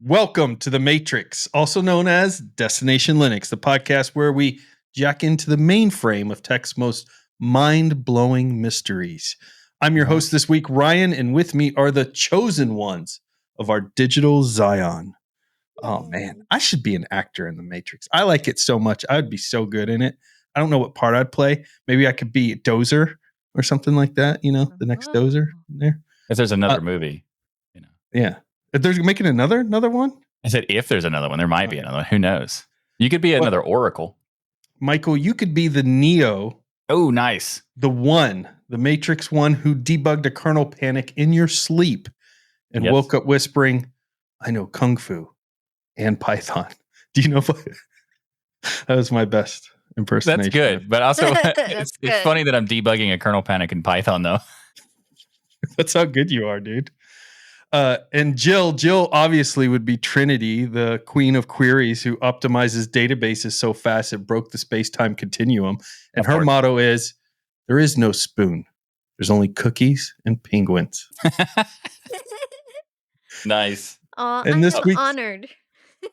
Welcome to The Matrix, also known as Destination Linux, the podcast where we jack into the mainframe of tech's most mind-blowing mysteries. I'm your host this week, Ryan, and with me are the chosen ones of our digital Zion. Oh, man, I should be an actor in The Matrix. I like it so much. I would be so good in it. I don't know what part I'd play. Maybe I could be Dozer or something like that, you know, the next Dozer in there. If there's another movie, you know. Yeah. If they're making another one? I said if there's another one, there might be another one. Who knows? You could be another Oracle. Michael, you could be the Neo. Oh, nice. The Matrix one who debugged a kernel panic in your sleep and woke up whispering, I know Kung Fu and Python. Do you know that was my best impersonation. That's good. But also, it's funny that I'm debugging a kernel panic in Python, though. That's how good you are, dude. And Jill obviously would be Trinity, the queen of queries who optimizes databases so fast it broke the space-time continuum. And her motto is, there is no spoon. There's only cookies and penguins. Nice. And I'm honored.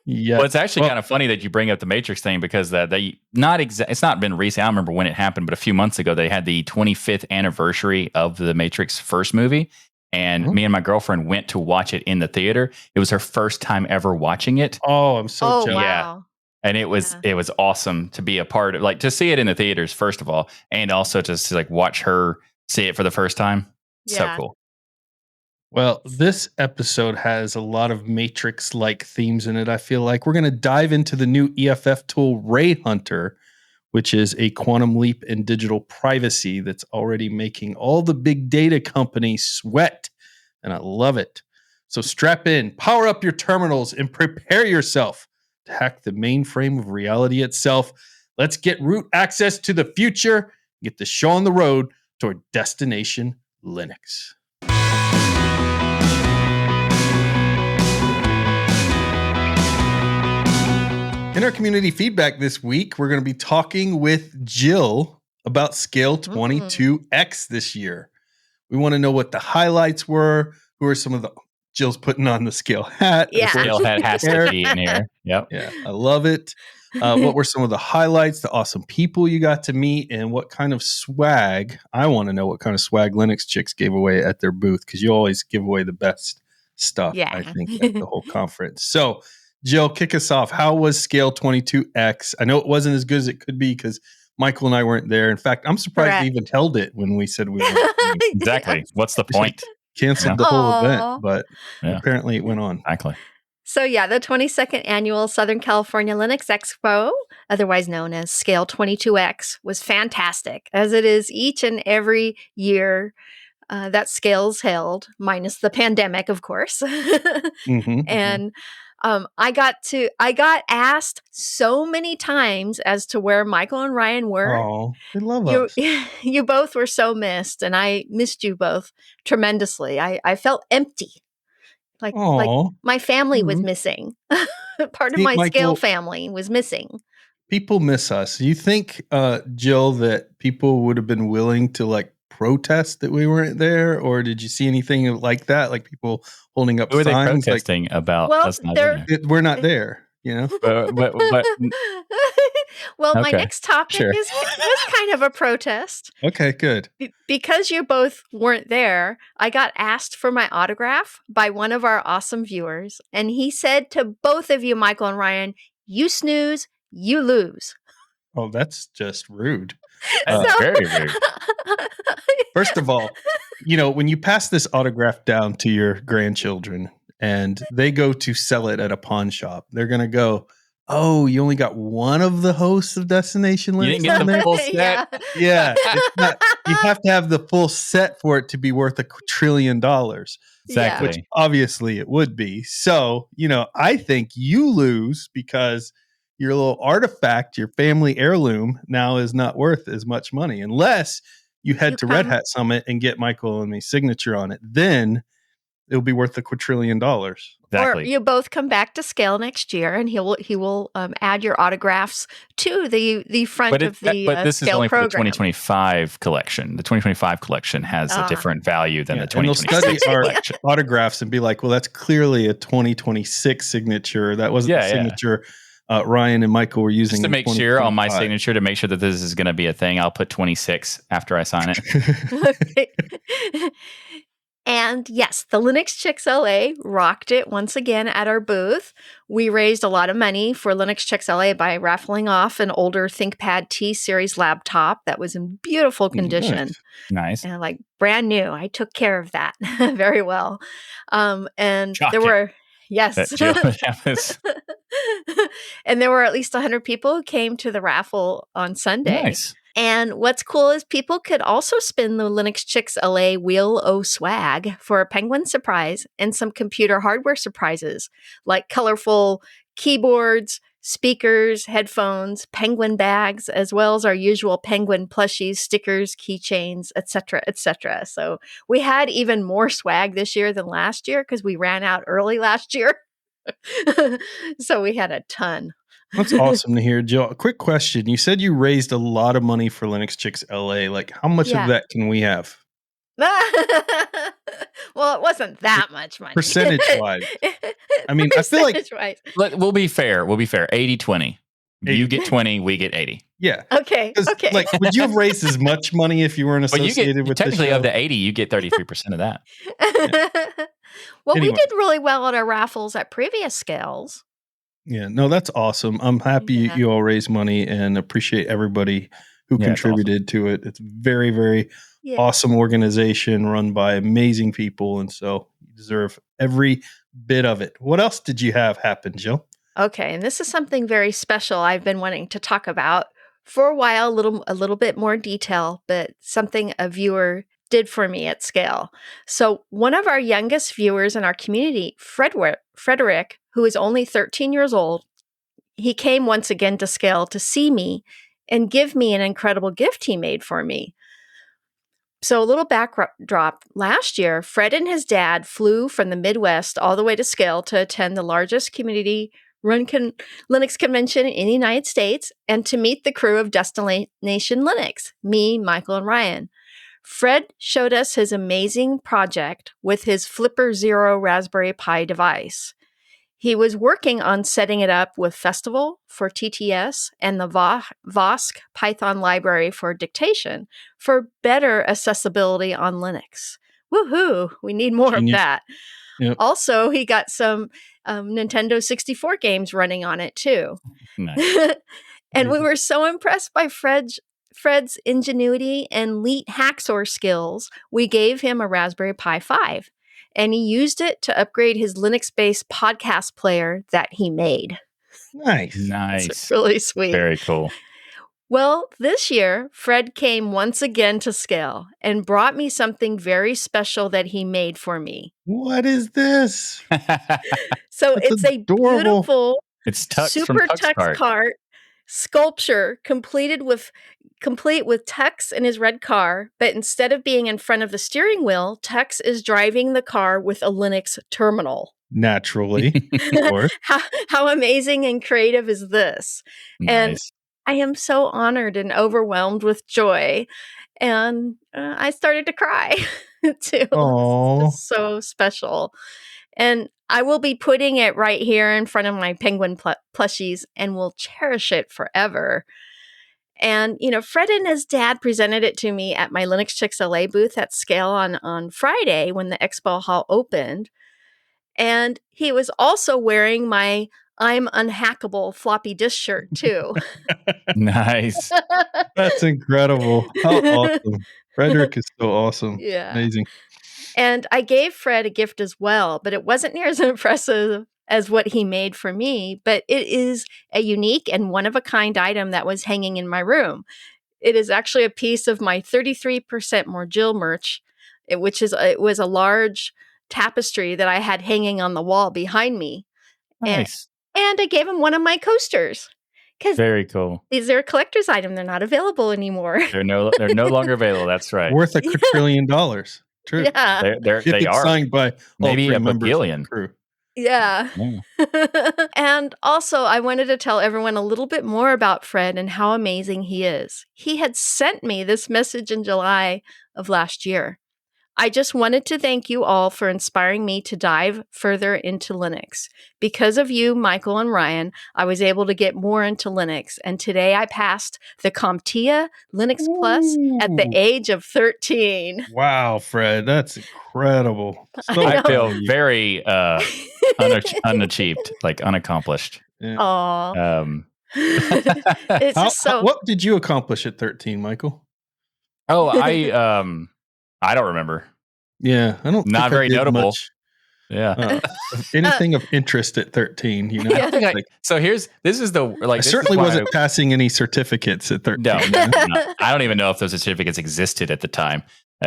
Yeah. Well, it's actually kind of funny that you bring up the Matrix thing because it's not been recent. I don't remember when it happened, but a few months ago they had the 25th anniversary of the Matrix first movie, and me and my girlfriend went to watch it in the theater. It was her first time ever watching it. Oh, I'm so jealous. Wow. Yeah. And it was awesome to be a part of, like, to see it in the theaters first of all, and also just to like watch her see it for the first time. So cool. Well, this episode has a lot of Matrix-like themes in it, I feel like. We're going to dive into the new EFF tool, Rayhunter, which is a quantum leap in digital privacy that's already making all the big data companies sweat, and I love it. So strap in, power up your terminals, and prepare yourself to hack the mainframe of reality itself. Let's get root access to the future, get the show on the road toward Destination Linux. In our community feedback this week, we're going to be talking with Jill about Scale 22X this year. We want to know what the highlights were. Who are some of the... Jill's putting on the Scale hat. Yeah. Scale hat has to be in here. Yep. Yeah, I love it. What were some of the highlights, the awesome people you got to meet, and what kind of swag? I want to know what kind of swag Linux chicks gave away at their booth, because you always give away the best stuff, I think, at the whole conference. So, Jill, kick us off. How was Scale 22X? I know it wasn't as good as it could be because Michael and I weren't there. In fact, I'm surprised we even held it when we said we weren't. Exactly. What's the point? Canceled the whole event, but apparently it went on. Exactly. So the 22nd Annual Southern California Linux Expo, otherwise known as Scale 22X, was fantastic, as it is each and every year that Scale's held, minus the pandemic, of course. And I got asked so many times as to where Michael and Ryan were. Oh, they love us. You both were so missed, and I missed you both tremendously. I felt empty. Like my family was missing. Part of my Scale family was missing. People miss us. You think, Jill, that people would have been willing to like protest that we weren't there, or did you see anything like that? Like people holding up signs? Who are they protesting about? Well, us not there? We're not there, you know? but well, my next topic was kind of a protest. Okay, good. Because you both weren't there, I got asked for my autograph by one of our awesome viewers, and he said to both of you, Michael and Ryan, you snooze, you lose. Oh, that's just rude. That's very rude. First of all, you know, when you pass this autograph down to your grandchildren and they go to sell it at a pawn shop, they're going to go, oh, you only got one of the hosts of Destination Linux? You didn't get the full set? Yeah. You have to have the full set for it to be worth $1 trillion. Exactly. Which obviously it would be. So, you know, I think you lose because your little artifact, your family heirloom, now is not worth as much money unless you head to Red Hat Summit and get Michael and me signature on it. Then it'll be worth $2 quadrillion. Exactly. Or you both come back to Scale next year, and he will add your autographs to the front of the but this is Scale only for the program. 2025 collection. The 2025 collection has a different value than the 2026 and they'll study collection. our autographs and be like, well, that's clearly a 2026 signature. That wasn't the signature Ryan and Michael were using. Just to make sure on my signature, to make sure that this is going to be a thing, I'll put 26 after I sign it. And yes, the Linux Chicks LA rocked it once again at our booth. We raised a lot of money for Linux Chicks LA by raffling off an older ThinkPad T-Series laptop that was in beautiful condition. Nice. And like brand new. I took care of that very well. And Shocking. there were, yes. And there were at least 100 people who came to the raffle on Sunday. Nice. And what's cool is people could also spin the Linux Chicks LA Wheel O Swag for a Penguin surprise and some computer hardware surprises like colorful keyboards, speakers, headphones, Penguin bags, as well as our usual Penguin plushies, stickers, keychains, etc., etc. So we had even more swag this year than last year because we ran out early last year. So we had a ton. That's awesome to hear, Jill. A quick question. You said you raised a lot of money for Linux Chicks LA. Like, how much of that can we have? Well, it wasn't that much money. Percentage-wise. I mean, I feel like... We'll be fair. 80-20. You get 20, we get 80. Yeah. Okay. Like, would you have raised as much money if you weren't associated with technically, the show? of the 80, you get 33% of that. Well, we did really well at our raffles at previous scales. Yeah, no, that's awesome. I'm happy you all raised money and appreciate everybody who contributed to it. It's very, very awesome organization run by amazing people. And so you deserve every bit of it. What else did you have happen, Jill? Okay, and this is something very special I've been wanting to talk about for a while, a little bit more detail, but something a viewer did for me at Scale. So one of our youngest viewers in our community, Frederick, who is only 13 years old, he came once again to Scale to see me and give me an incredible gift he made for me. So a little backdrop. Last year, Fred and his dad flew from the Midwest all the way to Scale to attend the largest community-run Linux convention in the United States and to meet the crew of Destination Linux, me, Michael, and Ryan. Fred showed us his amazing project with his Flipper Zero Raspberry Pi device. He was working on setting it up with Festival for TTS and the Vosk Python library for dictation for better accessibility on Linux. Woohoo! We need more of that. Yep. Also, he got some Nintendo 64 games running on it too. Nice. And we were so impressed by Fred's ingenuity and neat hacksaw skills, we gave him a Raspberry Pi 5, and he used it to upgrade his Linux-based podcast player that he made. Nice. It's really sweet. Very cool. Well, this year, Fred came once again to Scale and brought me something very special that he made for me. What is this? So it's adorable. A beautiful Super Tux cart sculpture complete with Tux in his red car, but instead of being in front of the steering wheel, Tux is driving the car with a Linux terminal. Naturally. Of course. How amazing and creative is this? Nice. And I am so honored and overwhelmed with joy. And I started to cry too. Aww. It's just so special. And I will be putting it right here in front of my Penguin plushies and will cherish it forever. And, Fred and his dad presented it to me at my Linux Chicks LA booth at Scale on Friday when the expo hall opened. And he was also wearing my I'm Unhackable floppy disk shirt too. Nice. That's incredible. How awesome. Frederick is so awesome. Yeah. Amazing. And I gave Fred a gift as well, but it wasn't near as impressive as what he made for me, but it is a unique and one-of-a-kind item that was hanging in my room. It is actually a piece of my 33% More Jill merch, it was a large tapestry that I had hanging on the wall behind me. Nice. And I gave him one of my coasters. Very cool. These are a collector's item. They're not available anymore. They're no longer available. That's right. Worth $2 quadrillion. True. Yeah. If If it's signed by all maybe 3 a members of the Bagillion. crew. Yeah. And also, I wanted to tell everyone a little bit more about Fred and how amazing he is. He had sent me this message in July of last year. I just wanted to thank you all for inspiring me to dive further into Linux. Because of you, Michael and Ryan, I was able to get more into Linux, and today I passed the CompTIA Linux Plus at the Ooh. age of 13. Wow, Fred, that's incredible. So I I know. proud feel of you. very unachieved, like unaccomplished. Yeah. Aw. Um, It's just so. What did you accomplish at 13, Michael? I don't remember. Yeah, I don't Not think very I did notable. much. Yeah. Anything of interest at 13, you know? Yeah. So this is the like. I this is certainly why wasn't passing any certificates at 13. No, you know? no. I don't even know if those certificates existed at the time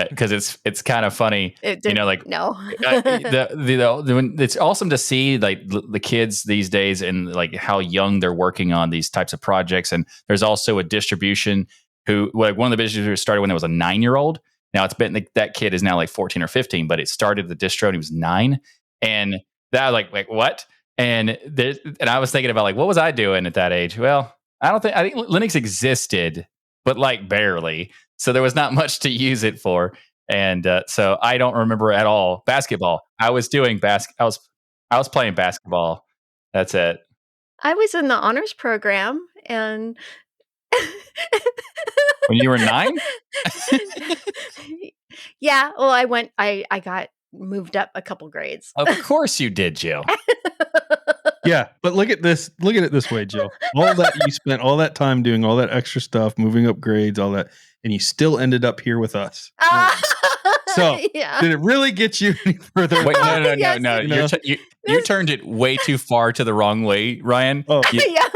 because it's kind of funny. It You did, know, like no. it's awesome to see like the kids these days and like how young they're working on these types of projects. And there's also a distribution who like one of the distributors started when there was a 9-year-old. Now it's been that kid is now like 14 or 15, but it started the distro and he was 9, and that was like what? And I was thinking about like what was I doing at that age? Well, I think Linux existed, but like barely. So there was not much to use it for. And so I don't remember at all basketball. I was doing I was playing basketball. That's it. I was in the honors program, and When you were 9? yeah, well, I got moved up a couple grades. Of course you did, Jill. Yeah, but look at this. Look at it this way, Jill. All that you spent all that time doing all that extra stuff, moving up grades, all that, and you still ended up here with us. So yeah. did it really get you any further? Wait, no. Yes. You know? You turned it way too far to the wrong way, Ryan. Oh, Yeah.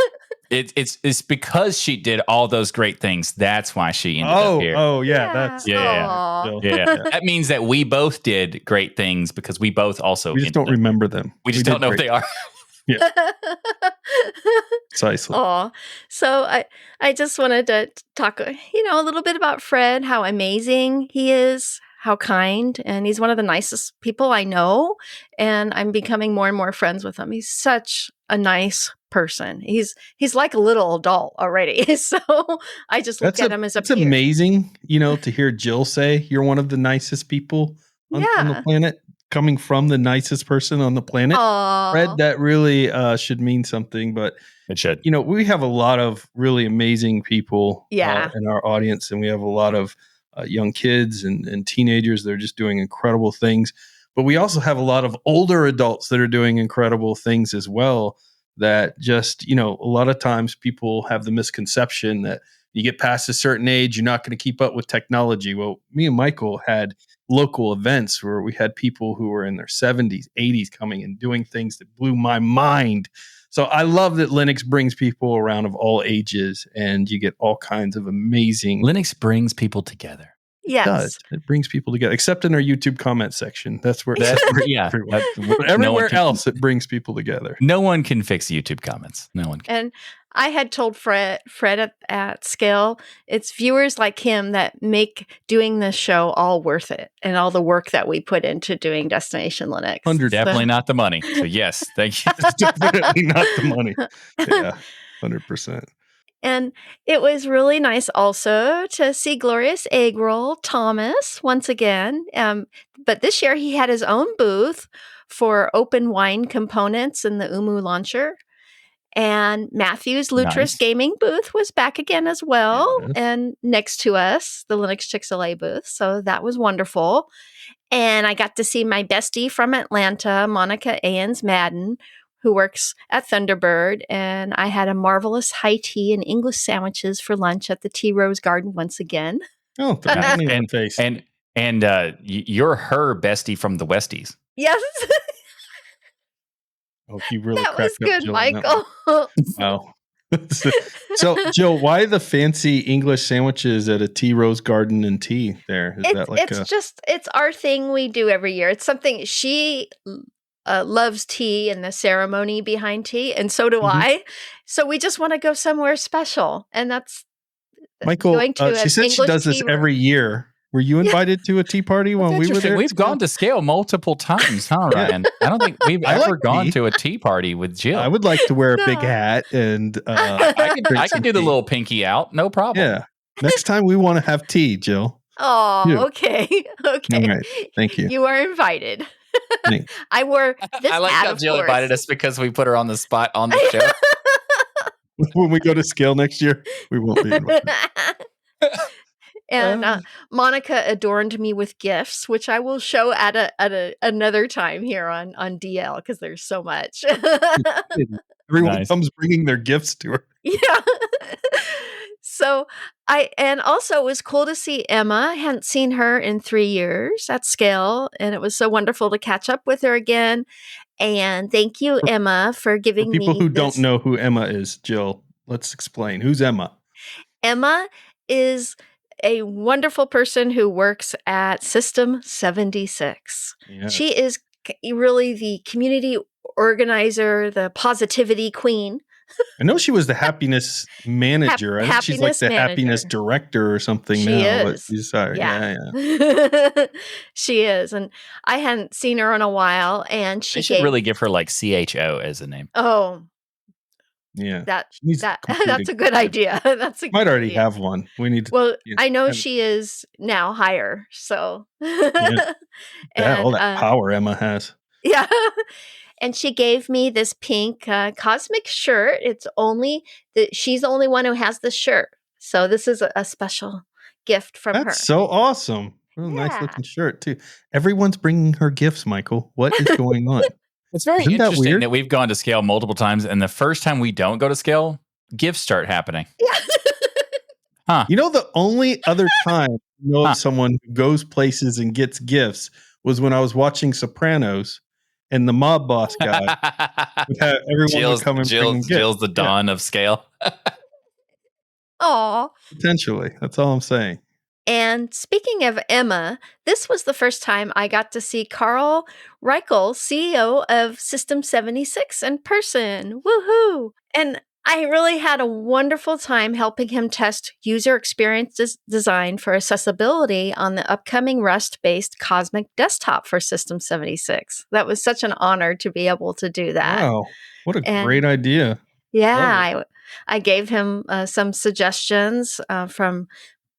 It's because she did all those great things. That's why she ended up here. Oh, yeah. That's Aw. Jill. Yeah, that means that we both did great things because we both also. We just don't remember them. We just don't know what they are. Precisely. Aw. So I just wanted to talk, a little bit about Fred, how amazing he is, how kind, and he's one of the nicest people I know, and I'm becoming more and more friends with him. He's such a nice person. He's like a little adult already. So I just look at him as a peer. It's amazing, to hear Jill say you're one of the nicest people on the planet, coming from the nicest person on the planet. Aww. Fred, that really should mean something, but it should. We have a lot of really amazing people in our audience, and we have a lot of young kids and teenagers that are just doing incredible things. But we also have a lot of older adults that are doing incredible things as well, that just, a lot of times people have the misconception that you get past a certain age, you're not going to keep up with technology. Well, me and Michael had local events where we had people who were in their 70s, 80s coming and doing things that blew my mind. So I love that Linux brings people around of all ages, and you get all kinds of amazing. Linux brings people together. Yes. It does. It brings people together, except in our YouTube comment section. That's where but everywhere else it brings people together. No one can fix YouTube comments. No one can. And I had told Fred at Scale, it's viewers like him that make doing this show all worth it, and all the work that we put into doing Destination Linux. Definitely not the money. So yes, thank you. Definitely not the money. Yeah, 100%. And it was really nice also to see Glorious Egg Roll Thomas once again. But this year he had his own booth for open wine components in the Umu launcher. And Matthew's Lutris Gaming booth was back again as well. Yes. And next to us, the Linux Chick-fil-A booth. So that was wonderful. And I got to see my bestie from Atlanta, Monica Ains Madden, who works at Thunderbird. And I had a marvelous high tea and English sandwiches for lunch at the Tea Rose Garden once again. Oh, and you're her bestie from the Westies. Yes. Oh, you really that was good, Jill, Michael. Wow. So, Jill, why the fancy English sandwiches at a Tea Rose Garden and Tea there? It's our thing we do every year. It's something she loves tea and the ceremony behind tea, and so do I. So we just want to go somewhere special, and that's Michael. She said she does this every year. Were you invited to a tea party when we were there? We've gone to Scale multiple times, huh, Ryan? I don't think we've ever gone to a tea party with Jill. I would like to wear a big hat and I can do the little pinky out, no problem. Yeah. Next time we want to have tea, Jill. Oh, okay. Okay. All right. Thank you. You are invited. I wore this I like hat, how Jill invited us because we put her on the spot on the show. When we go to Scale next year, we won't be invited. And Monica adorned me with gifts, which I will show at another time here on DL because there's so much. Everyone comes bringing their gifts to her. Yeah. So also it was cool to see Emma. I hadn't seen her in 3 years at Scale, and it was so wonderful to catch up with her again. And thank you, Emma, for giving me people who don't know who Emma is, Jill, let's explain. Who's Emma? Emma is a wonderful person who works at System76. Yes. She is really the community organizer, the positivity queen. I know she was the happiness manager. I think she's like the happiness director or something she now. Is. But she's, yeah. She is. And I hadn't seen her in a while. And she should really give her like CHO as a name. Oh, yeah. That's a good idea. That's a might already have one. We need to. Well, I know she is now higher. So all that power Emma has. Yeah. And she gave me this pink cosmic shirt. It's only she's the only one who has this shirt. So this is a special gift from her. That's so awesome. Nice looking shirt too. Everyone's bringing her gifts, Michael. What is going on? It's very interesting that we've gone to Scale multiple times, and the first time we don't go to Scale, gifts start happening. Yeah. Huh. You know, the only other time of someone who goes places and gets gifts was when I was watching Sopranos. And the mob boss guy would have everyone would come and bring gifts. Jill's the dawn of Scale. Aw. Potentially. That's all I'm saying. And speaking of Emma, this was the first time I got to see Carl Reichel, CEO of System76 in person. Woohoo! And I really had a wonderful time helping him test user experience design for accessibility on the upcoming Rust-based Cosmic desktop for System76. That was such an honor to be able to do that. Wow, what a great idea. Yeah, I gave him some suggestions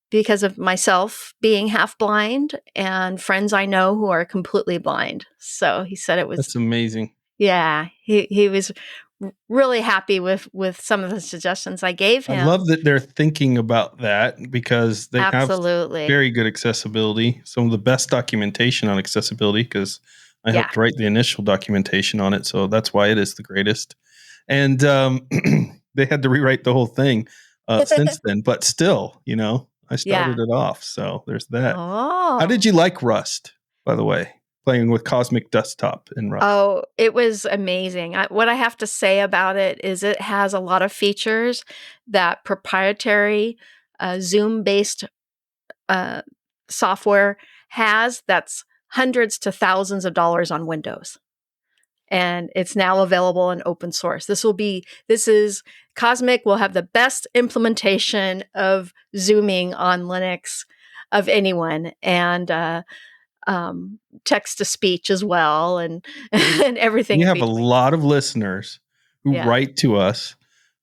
because of myself being half blind and friends I know who are completely blind. So he said it was... That's amazing. Yeah, he was really happy with some of the suggestions I gave him. I love that they're thinking about that because they have very good accessibility, some of the best documentation on accessibility because I helped write the initial documentation on it. So that's why it is the greatest. And they had to rewrite the whole thing since then, but still, I started it off. So there's that. Oh. How did you like Rust, by the way? Playing with Cosmic Desktop in Rust. Oh, it was amazing. What I have to say about it is it has a lot of features that proprietary Zoom-based software has that's hundreds to thousands of dollars on Windows. And it's now available in open source. Cosmic will have the best implementation of Zooming on Linux of anyone. And text to speech as well and everything. We have a lot of listeners who write to us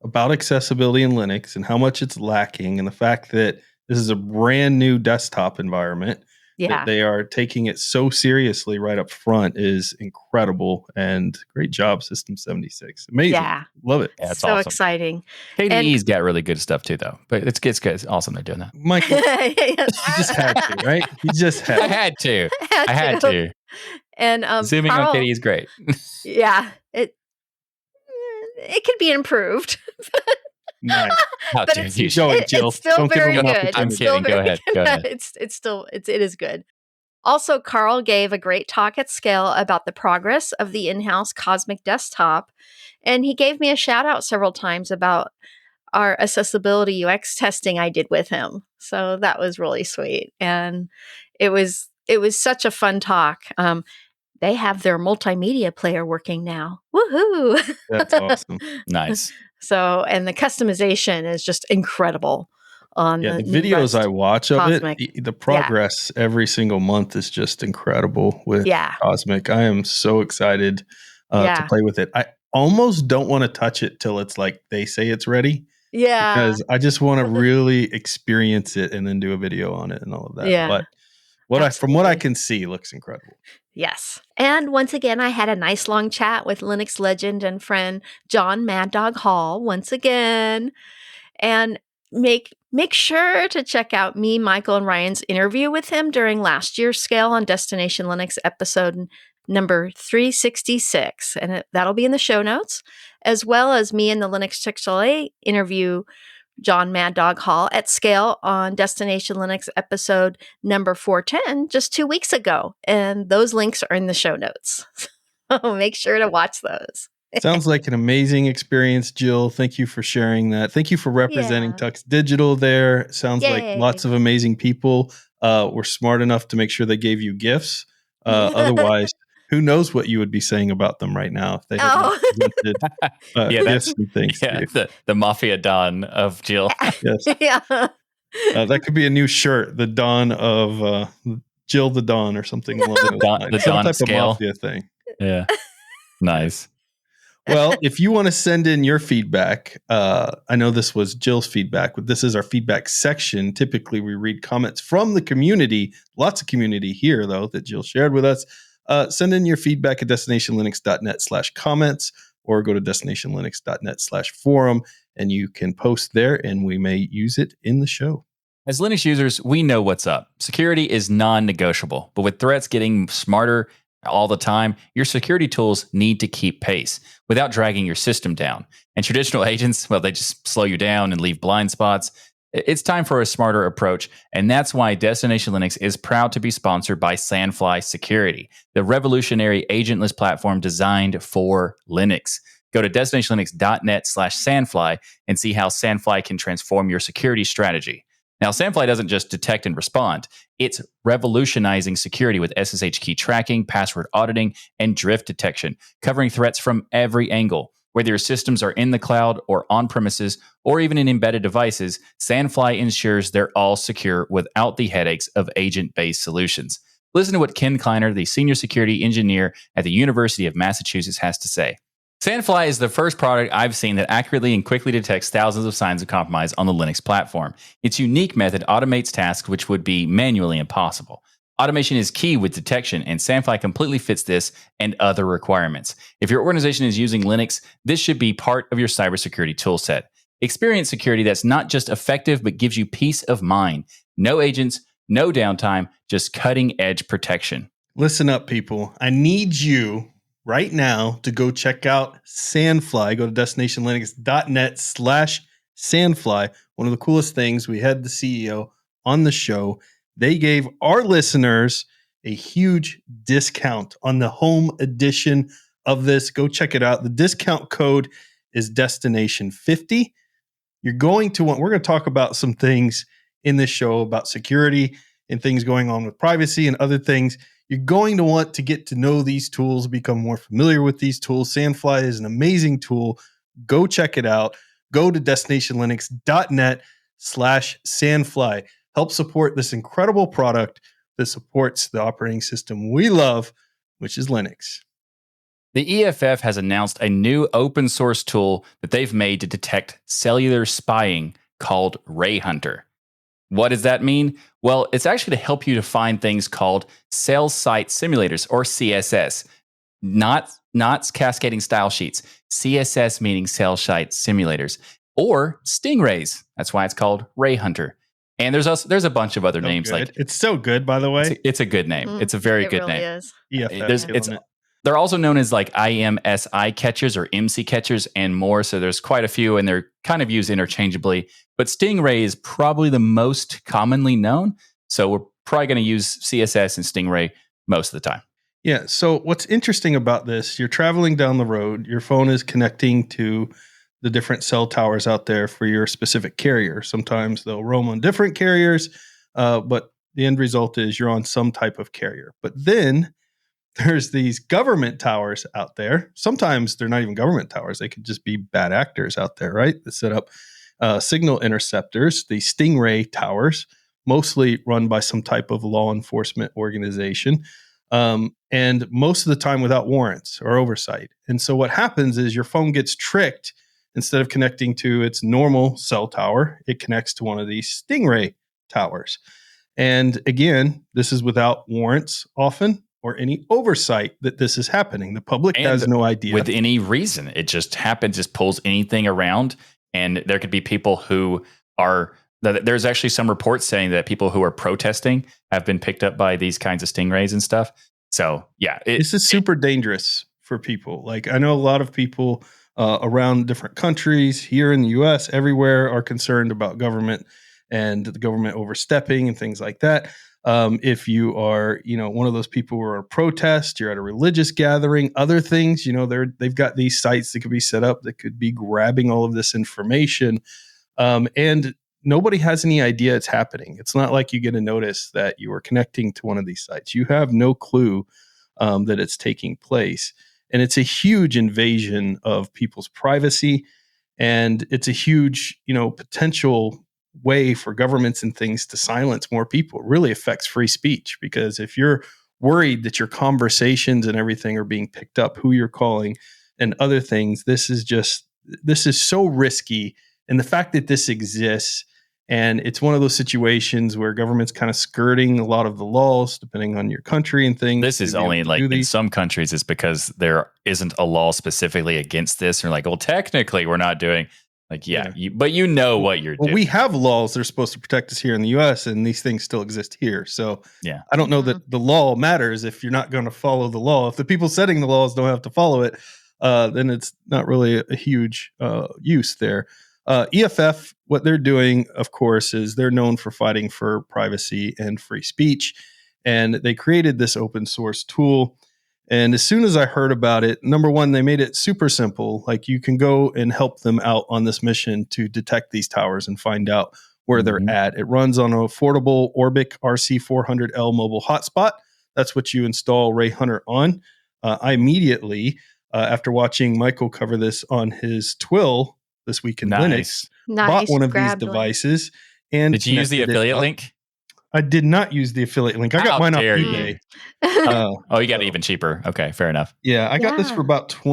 about accessibility in Linux and how much it's lacking and the fact that this is a brand new desktop environment that they are taking it so seriously right up front is incredible and great job System76. Amazing. Yeah. Love it. Yeah, it's so awesome. Exciting. KDE's got really good stuff too though, but it's good. It's awesome they're doing that. Michael, you just had to, right? You just had I had to. And Zooming Carl, on KDE is great. Yeah. It could be improved. Nice. But it's still very good. I'm kidding. Go ahead. It is good. Also, Carl gave a great talk at Scale about the progress of the in-house Cosmic desktop, and he gave me a shout out several times about our accessibility UX testing I did with him. So that was really sweet, and it was such a fun talk. They have their multimedia player working now. Woohoo! That's awesome. Nice. So, and the customization is just incredible on Yeah, the the new videos I Rust watch of it, Cosmic. the progress every single month is just incredible with Yeah. Cosmic. I am so excited to Yeah. play with it. I almost don't want to touch it till it's like they say it's ready Yeah. because I just want to really experience it and then do a video on it and all of that. Yeah. But from what I can see, looks incredible. Yes. And once again, I had a nice long chat with Linux legend and friend Jon Maddog Hall once again. And make sure to check out me, Michael, and Ryan's interview with him during last year's Scale on Destination Linux episode number 366. And that'll be in the show notes, as well as me and the Linux Chick-fil-A interview Jon Maddog Hall at Scale on Destination Linux episode number 410 just 2 weeks ago. And those links are in the show notes. So make sure to watch those. Sounds like an amazing experience, Jill. Thank you for sharing that. Thank you for representing Tux Digital there. Sounds like lots of amazing people were smart enough to make sure they gave you gifts. Otherwise, who knows what you would be saying about them right now if they had not presented gifts and things to you. The Mafia Don of Jill. Yes. Yeah. That could be a new shirt, the Don of Jill the Don or something along those lines. The Some Don type scale. of mafia thing. Yeah. Nice. Well, if you want to send in your feedback, I know this was Jill's feedback, but this is our feedback section. Typically, we read comments from the community. Lots of community here, though, that Jill shared with us. Send in your feedback at destinationlinux.net/comments or go to destinationlinux.net/forum, and you can post there, and we may use it in the show. As Linux users, we know what's up. Security is non-negotiable, but with threats getting smarter all the time, your security tools need to keep pace without dragging your system down. And traditional agents, well, they just slow you down and leave blind spots. It's time for a smarter approach, and that's why Destination Linux is proud to be sponsored by Sandfly Security, the revolutionary agentless platform designed for Linux. Go to destinationlinux.net/Sandfly and see how Sandfly can transform your security strategy. Now, Sandfly doesn't just detect and respond. It's revolutionizing security with SSH key tracking, password auditing, and drift detection, covering threats from every angle. Whether your systems are in the cloud or on premises or even in embedded devices, Sandfly ensures they're all secure without the headaches of agent-based solutions. Listen to what Ken Kleiner, the senior security engineer at the University of Massachusetts, has to say. Sandfly is the first product I've seen that accurately and quickly detects thousands of signs of compromise on the Linux platform. Its unique method automates tasks which would be manually impossible. Automation is key with detection, and Sandfly completely fits this and other requirements. If your organization is using Linux, this should be part of your cybersecurity toolset. Experience security that's not just effective, but gives you peace of mind. No agents, no downtime, just cutting-edge protection. Listen up, people. I need you right now to go check out Sandfly. Go to destinationlinux.net/Sandfly. One of the coolest things, we had the CEO on the show. They gave our listeners a huge discount on the home edition of this. Go check it out. The discount code is Destination50. You're going to want, we're going to talk about some things in this show about security and things going on with privacy and other things. You're going to want to get to know these tools, become more familiar with these tools. Sandfly is an amazing tool. Go check it out. Go to destinationlinux.net/Sandfly. Help support this incredible product that supports the operating system we love, which is Linux. The EFF has announced a new open source tool that they've made to detect cellular spying called Rayhunter. What does that mean? Well, it's actually to help you to find things called cell site simulators, or CSS, not cascading style sheets. CSS meaning cell site simulators, or stingrays. That's why it's called Rayhunter. And there's a bunch of other names. Good. Like it's so good, by the way. It's a good name. It's a very good really name. Is. They're also known as like IMSI catchers or MC catchers and more. So there's quite a few, and they're kind of used interchangeably. But Stingray is probably the most commonly known. So we're probably going to use CSS and Stingray most of the time. Yeah. So what's interesting about this, you're traveling down the road, your phone is connecting to the different cell towers out there for your specific carrier. Sometimes they'll roam on different carriers, but the end result is you're on some type of carrier. But then there's these government towers out there. Sometimes they're not even government towers. They could just be bad actors out there, right? That set up signal interceptors, the Stingray towers, mostly run by some type of law enforcement organization, and most of the time without warrants or oversight. And so what happens is your phone gets tricked. Instead of connecting to its normal cell tower, it connects to one of these Stingray towers. And again, this is without warrants often or any oversight that this is happening. The public has no idea. With any reason. It just happens, just pulls anything around. And there could be people who are, there's actually some reports saying that people who are protesting have been picked up by these kinds of stingrays and stuff. So yeah. This is super dangerous for people. Like, I know a lot of people around different countries, here in the US, everywhere, are concerned about government and the government overstepping and things like that. If you are, one of those people who are at a protest, you're at a religious gathering, other things, they've got these sites that could be set up that could be grabbing all of this information. And nobody has any idea it's happening. It's not like you get a notice that you are connecting to one of these sites. You have no clue that it's taking place. And it's a huge invasion of people's privacy. And it's a huge, potential way for governments and things to silence more people. It really affects free speech, because if you're worried that your conversations and everything are being picked up, who you're calling and other things, this is so risky. And the fact that this exists, and it's one of those situations where government's kind of skirting a lot of the laws depending on your country and things. This is only like in some countries, it's because there isn't a law specifically against this. Or like, well, technically we're not doing like, but you know what you're doing. We have laws that are supposed to protect us here in the US, and these things still exist here. So I don't know that the law matters if you're not going to follow the law. If the people setting the laws don't have to follow it, then it's not really a huge use there. EFF, what they're doing, of course, is they're known for fighting for privacy and free speech. And they created this open source tool. And as soon as I heard about it, number one, they made it super simple. Like, you can go and help them out on this mission to detect these towers and find out where they're at. It runs on an affordable Orbic RC400L mobile hotspot. That's what you install Rayhunter on. I immediately, after watching Michael cover this on his Twill this week in Linux, bought one of these devices. And did you use the affiliate link? I did not use the affiliate link. I got mine off eBay. You got it even cheaper. Okay, fair enough. Yeah, I got this for about I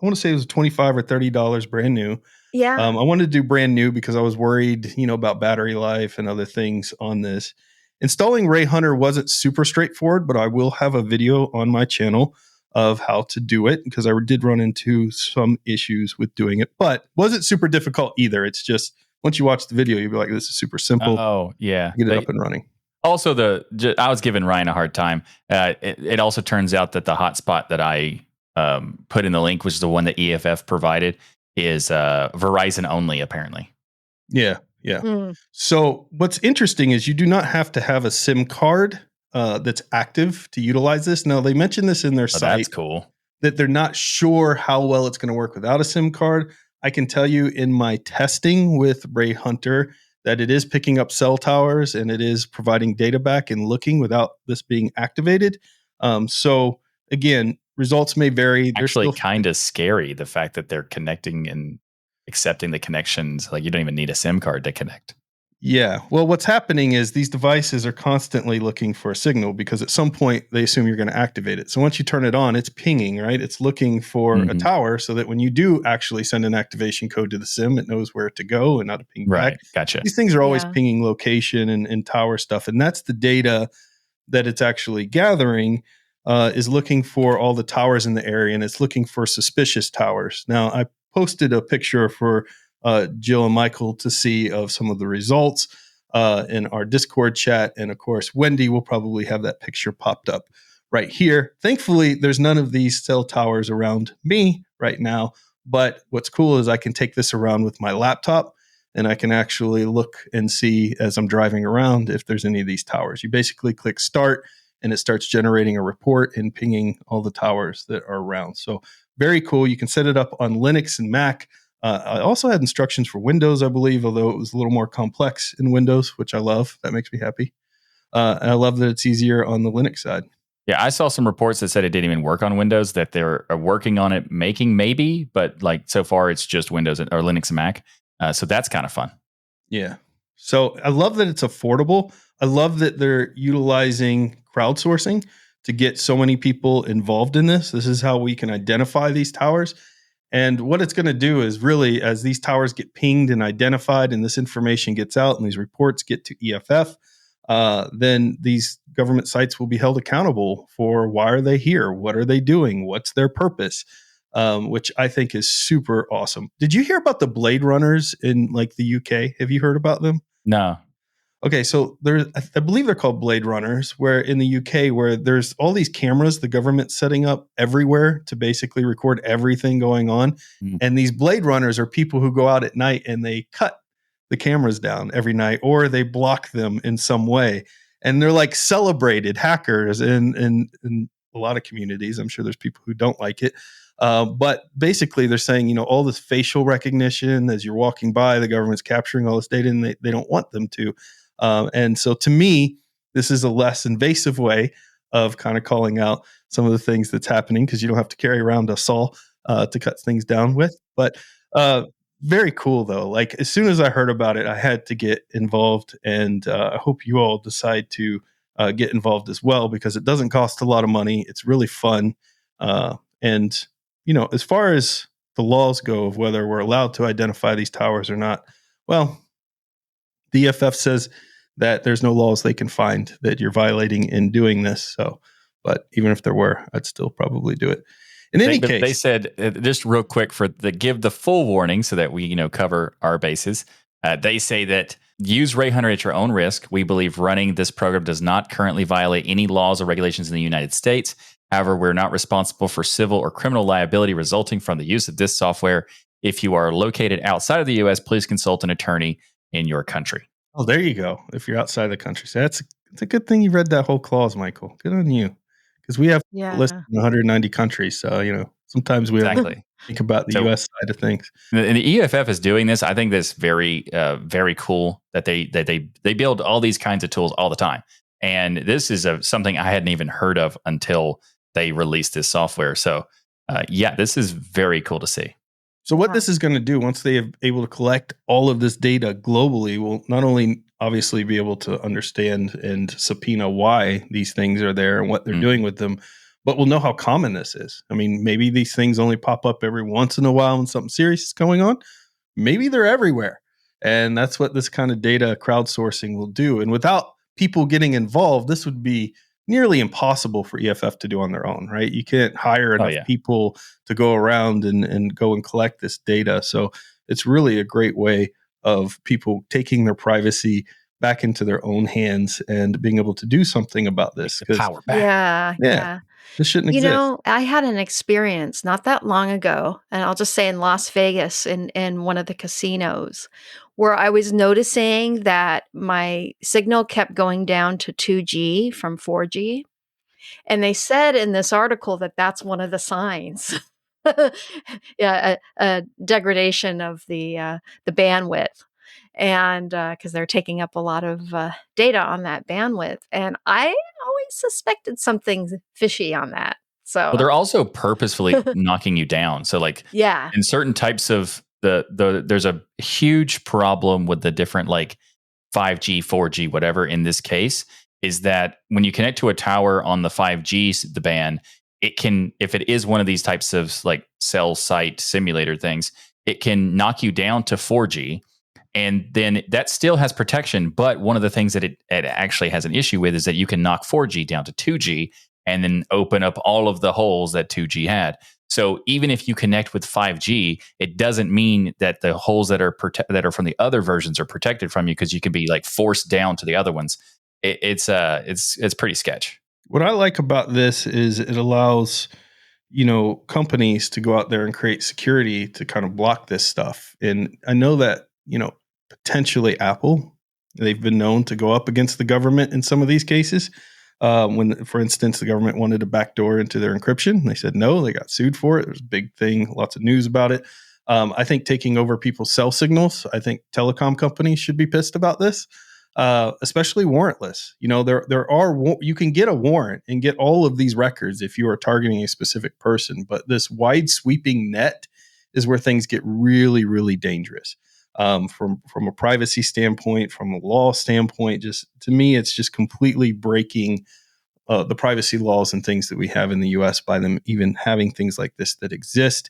want to say it was $25 or $30 brand new. Yeah. I wanted to do brand new because I was worried, about battery life and other things on this. Installing Rayhunter wasn't super straightforward, but I will have a video on my channel of how to do it, because I did run into some issues with doing it, but wasn't super difficult either. It's just, once you watch the video, you'll be like, this is super simple. Oh, yeah. Get it up and running. Also, I was giving Ryan a hard time. It also turns out that the hotspot that I put in the link, which is the one that EFF provided, is Verizon only, apparently. Yeah. So what's interesting is you do not have to have a SIM card that's active to utilize this. Now, they mentioned this in their site. That's cool. That they're not sure how well it's going to work without a SIM card. I can tell you in my testing with Rayhunter that it is picking up cell towers and it is providing data back and looking without this being activated. So again, results may vary. They're actually kind of scary, the fact that they're connecting and accepting the connections. Like, you don't even need a SIM card to connect. Yeah. Well, what's happening is these devices are constantly looking for a signal, because at some point they assume you're going to activate it. So once you turn it on, it's pinging, right? It's looking for a tower, so that when you do actually send an activation code to the SIM, it knows where to go and not to ping back. Gotcha. These things are always pinging location and tower stuff. And that's the data that it's actually gathering, is looking for all the towers in the area, and it's looking for suspicious towers. Now, I posted a picture for Jill and Michael to see of some of the results in our Discord chat. And of course, Wendy will probably have that picture popped up right here. Thankfully, there's none of these cell towers around me right now. But what's cool is I can take this around with my laptop, and I can actually look and see as I'm driving around if there's any of these towers. You basically click start, and it starts generating a report and pinging all the towers that are around. So very cool. You can set it up on Linux and Mac. I also had instructions for Windows, I believe, although it was a little more complex in Windows, which I love. That makes me happy. And I love that it's easier on the Linux side. Yeah, I saw some reports that said it didn't even work on Windows, that they're working on it, making maybe, but like so far it's just Windows or Linux and Mac. So that's kind of fun. Yeah. So I love that it's affordable. I love that they're utilizing crowdsourcing to get so many people involved in this. This is how we can identify these towers. And what it's going to do is really, as these towers get pinged and identified, and this information gets out and these reports get to EFF, then these government sites will be held accountable for why are they here? What are they doing? What's their purpose? Which I think is super awesome. Did you hear about the Blade Runners in like the UK? Have you heard about them? No. Okay, so I believe they're called Blade Runners, where in the UK, where there's all these cameras the government's setting up everywhere to basically record everything going on. And these Blade Runners are people who go out at night and they cut the cameras down every night, or they block them in some way. And they're like celebrated hackers in a lot of communities. I'm sure there's people who don't like it. But basically, they're saying, all this facial recognition as you're walking by, the government's capturing all this data, and they don't want them to. And so to me, this is a less invasive way of kind of calling out some of the things that's happening, because you don't have to carry around a saw to cut things down with. But very cool, though. Like, as soon as I heard about it, I had to get involved. And I hope you all decide to get involved as well, because it doesn't cost a lot of money. It's really fun. And, as far as the laws go of whether we're allowed to identify these towers or not, well, the EFF says that there's no laws they can find that you're violating in doing this. So, but even if there were, I'd still probably do it. In any case, they said, just real quick give the full warning so that we cover our bases. They say that use Rayhunter at your own risk. We believe running this program does not currently violate any laws or regulations in the United States. However, we're not responsible for civil or criminal liability resulting from the use of this software. If you are located outside of the U.S., please consult an attorney in your country. Oh, there you go. If you're outside the country. So it's a good thing you read that whole clause, Michael. Good on you. Because we have listed in 190 countries. So, sometimes we have to think about the U.S. side of things. And the EFF is doing this. I think that's very, very cool that they build all these kinds of tools all the time. And this is something I hadn't even heard of until they released this software. So, this is very cool to see. So what this is going to do, once they are able to collect all of this data globally, will not only obviously be able to understand and subpoena why these things are there and what they're doing with them, but we'll know how common this is. I mean, maybe these things only pop up every once in a while when something serious is going on. Maybe they're everywhere. And that's what this kind of data crowdsourcing will do. And without people getting involved, this would be nearly impossible for EFF to do on their own, right? You can't hire enough people to go around and go and collect this data. So it's really a great way of people taking their privacy back into their own hands and being able to do something about this. The power back. Yeah. This shouldn't exist. I had an experience not that long ago, and I'll just say in Las Vegas in one of the casinos, where I was noticing that my signal kept going down to 2G from 4G. And they said in this article that that's one of the signs. A degradation of the bandwidth. And because they're taking up a lot of data on that bandwidth. And I always suspected something fishy on that. So they're also purposefully knocking you down. So in certain types of there's a huge problem with the different 5G, 4G, whatever in this case, is that when you connect to a tower on the 5G, the band, it can, if it is one of these types of cell site simulator things, it can knock you down to 4G. And then that still has protection. But one of the things that it actually has an issue with is that you can knock 4G down to 2G and then open up all of the holes that 2G had. So even if you connect with 5G, it doesn't mean that the holes that are that are from the other versions are protected from you, because you can be forced down to the other ones. It's pretty sketch. What I like about this is it allows companies to go out there and create security to kind of block this stuff. And I know that potentially Apple, they've been known to go up against the government in some of these cases. When, for instance, the government wanted a backdoor into their encryption, they said no. They got sued for it. There's a big thing, lots of news about it. I think taking over people's cell signals, I think telecom companies should be pissed about this, especially warrantless. You can get a warrant and get all of these records if you are targeting a specific person, but this wide sweeping net is where things get really, really dangerous. from a privacy standpoint, from a law standpoint. Just to me, it's just completely breaking the privacy laws and things that we have in the U.S. by them even having things like this that exist.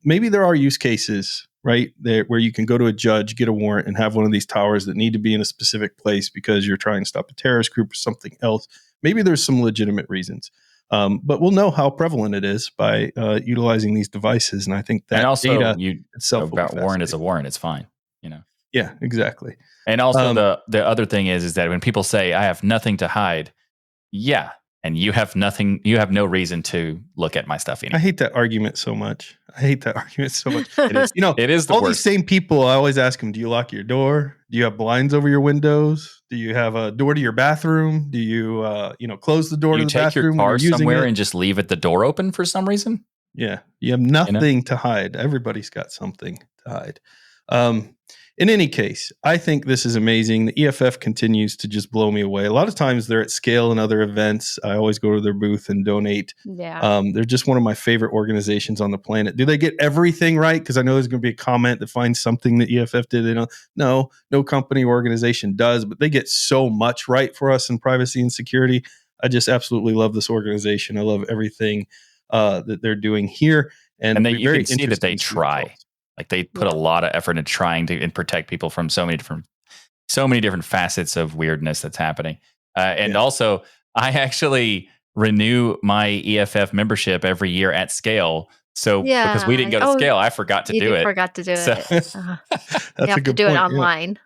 Maybe there are use cases, right, there where you can go to a judge, get a warrant, and have one of these towers that need to be in a specific place because you're trying to stop a terrorist group or something else. Maybe there's some legitimate reasons. But we'll know how prevalent it is by utilizing these devices. And I think that and also data you itself about warrant is a warrant. It's fine, you know. Yeah, exactly. And also the other thing is that when people say I have nothing to hide, yeah, and you have nothing, you have no reason to look at my stuff anymore. I hate that argument so much. It is, it is the all worst. These same people, I always ask them, do you lock your door? Do you have blinds over your windows? Do you have a door to your bathroom? Do you, close the door to the bathroom? You take your car somewhere and just leave the door open for some reason? Yeah. You have nothing to hide. Everybody's got something to hide. In any case, I think this is amazing. The EFF continues to just blow me away. A lot of times they're at scale and other events. I always go to their booth and donate. Yeah. They're just one of my favorite organizations on the planet. Do they get everything right? Because I know there's going to be a comment that finds something that EFF did. No company or organization does, but they get so much right for us in privacy and security. I just absolutely love this organization. I love everything that they're doing here. And you can see that they try. Like they put a lot of effort in trying to protect people from so many different facets of weirdness that's happening. Also, I actually renew my EFF membership every year at scale. So because we didn't go to scale, I forgot to do it. Forgot to do it. That's you have a good to do point. it online.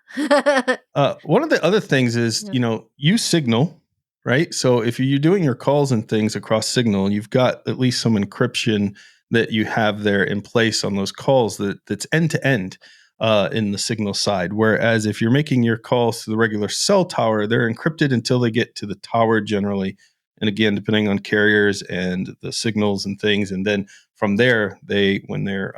One of the other things is, use Signal, right? So if you're doing your calls and things across Signal, you've got at least some encryption that you have there in place on those calls that's end to end in the Signal side. Whereas if you're making your calls to the regular cell tower, they're encrypted until they get to the tower generally. And again, depending on carriers and the signals and things. And then from there, when they're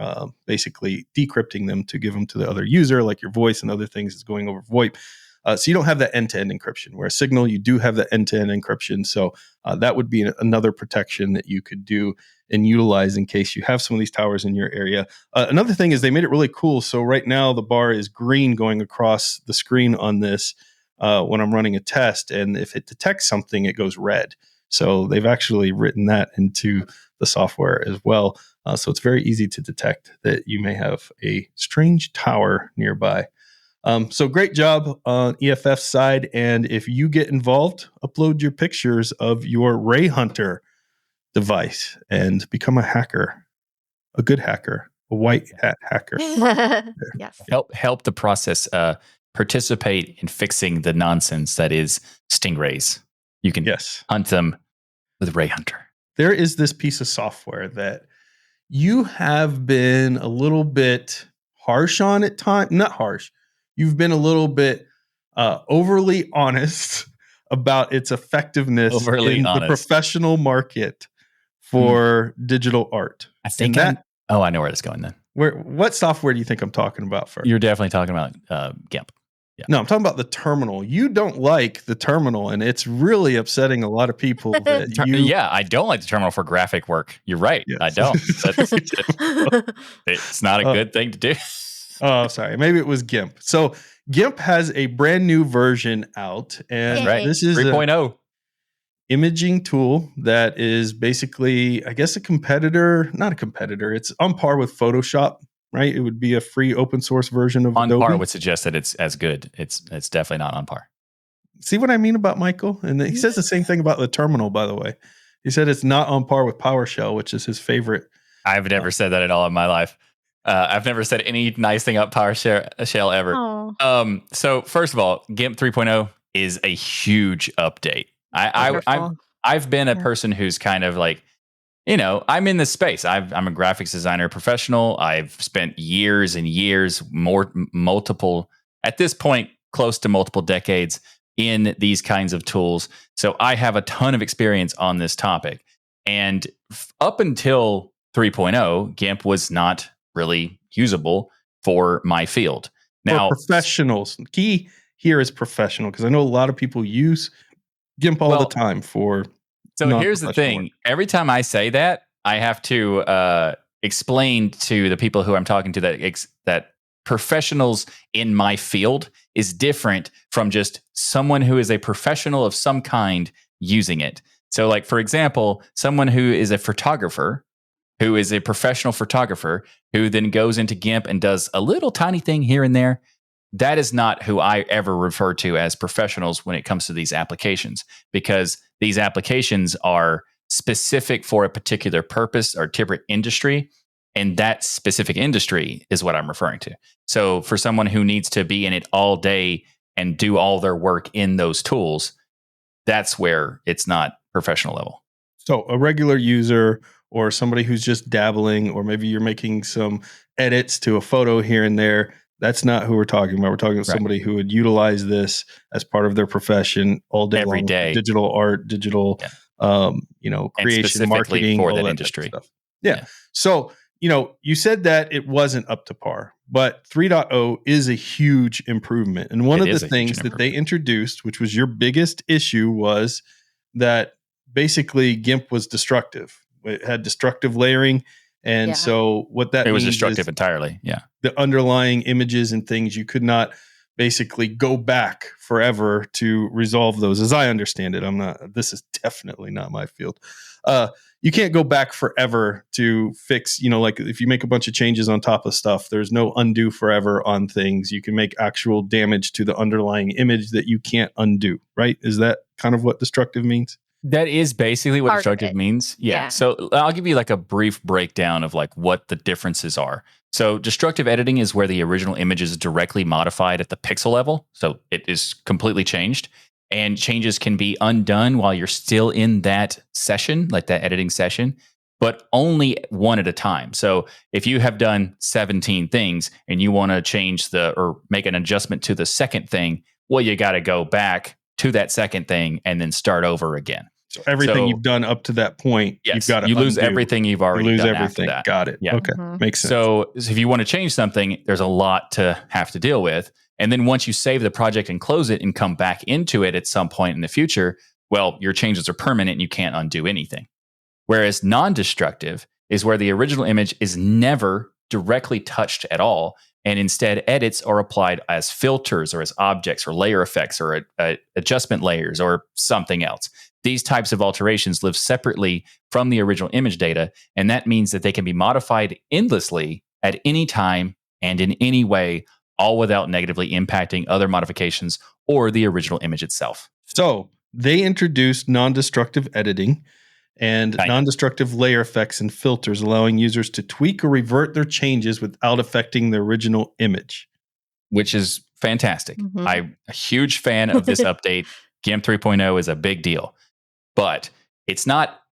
basically decrypting them to give them to the other user, like your voice and other things is going over VoIP. So you don't have that end-to-end encryption. Where Signal, you do have the end-to-end encryption. So that would be another protection that you could do and utilize in case you have some of these towers in your area. Another thing is they made it really cool. So right now the bar is green going across the screen on this when I'm running a test. And if it detects something, it goes red. So they've actually written that into the software as well. So it's very easy to detect that you may have a strange tower nearby. So great job on EFF side. And if you get involved, upload your pictures of your Rayhunter device and become a hacker, a good hacker, a white hat hacker. Yes. Help the process participate in fixing the nonsense that is stingrays. You can hunt them with Rayhunter. There is this piece of software that you have been a little bit harsh on at times. Not harsh. You've been a little bit overly honest about its effectiveness the professional market for digital art. I think I know where it's going then. What software do you think I'm talking about first? You're definitely talking about GIMP. Yeah. No, I'm talking about the terminal. You don't like the terminal, and it's really upsetting a lot of people. Yeah, I don't like the terminal for graphic work. You're right. Yes. I don't. It's not a good thing to do. Oh, sorry. Maybe it was GIMP. So GIMP has a brand new version out, and this is 3.0 imaging tool that is basically, I guess, not a competitor. It's on par with Photoshop, right? It would be a free open source version of Adobe. On par would suggest that it's as good. It's definitely not on par. See what I mean about Michael? And he says the same thing about the terminal, by the way. He said it's not on par with PowerShell, which is his favorite. I've never said that at all in my life. I've never said any nice thing about PowerShell ever. So first of all, GIMP 3.0 is a huge update. I've been a person who's kind of like, I'm in this space. I'm a graphics designer professional. I've spent years and years, multiple, at this point, close to multiple decades in these kinds of tools. So I have a ton of experience on this topic. And up until 3.0, GIMP was not really usable for my field. Now, for professionals, key here is professional, because I know a lot of people use GIMP all the time for. So here's the thing. Work. Every time I say that, I have to explain to the people who I'm talking to that professionals in my field is different from just someone who is a professional of some kind using it. So, like, for example, someone who is a photographer, who is a professional photographer, who then goes into GIMP and does a little tiny thing here and there. That is not who I ever refer to as professionals when it comes to these applications, because these applications are specific for a particular purpose or different industry. And that specific industry is what I'm referring to. So for someone who needs to be in it all day and do all their work in those tools, that's where it's not professional level. So a regular user or somebody who's just dabbling, or maybe you're making some edits to a photo here and there, that's not who we're talking about. We're talking about somebody who would utilize this as part of their profession all day every long. Day. Digital art, digital, creation, marketing, for all that that industry. Stuff. Yeah. So, you said that it wasn't up to par, but 3.0 is a huge improvement. And one of the things that they introduced, which was your biggest issue, was that basically GIMP was destructive. It had destructive layering. And so what that means, it was destructive entirely. Yeah. The underlying images and things, you could not basically go back forever to resolve those. As I understand it, this is definitely not my field. You can't go back forever to fix, like if you make a bunch of changes on top of stuff, there's no undo forever on things. You can make actual damage to the underlying image that you can't undo, right? Is that kind of what destructive means? That is basically what destructive means. Yeah. So I'll give you like a brief breakdown of like what the differences are. So destructive editing is where the original image is directly modified at the pixel level. So it is completely changed, and changes can be undone while you're still in that session, like that editing session, but only one at a time. So if you have done 17 things and you want to change or make an adjustment to the second thing, well, you got to go back to that second thing and then start over again. So everything you've done up to that point, you've got to lose everything you've already done after that. Got it. Yeah. Okay. Makes sense. So if you want to change something, there's a lot to have to deal with. And then once you save the project and close it and come back into it at some point in the future, well, your changes are permanent and you can't undo anything. Whereas non-destructive is where the original image is never directly touched at all, and instead edits are applied as filters or as objects or layer effects or adjustment layers or something else. These types of alterations live separately from the original image data, and that means that they can be modified endlessly at any time and in any way, all without negatively impacting other modifications or the original image itself. So they introduced non-destructive editing and non-destructive layer effects and filters, allowing users to tweak or revert their changes without affecting the original image. Which is fantastic. I'm a huge fan of this update. GIMP 3.0 is a big deal. But it's not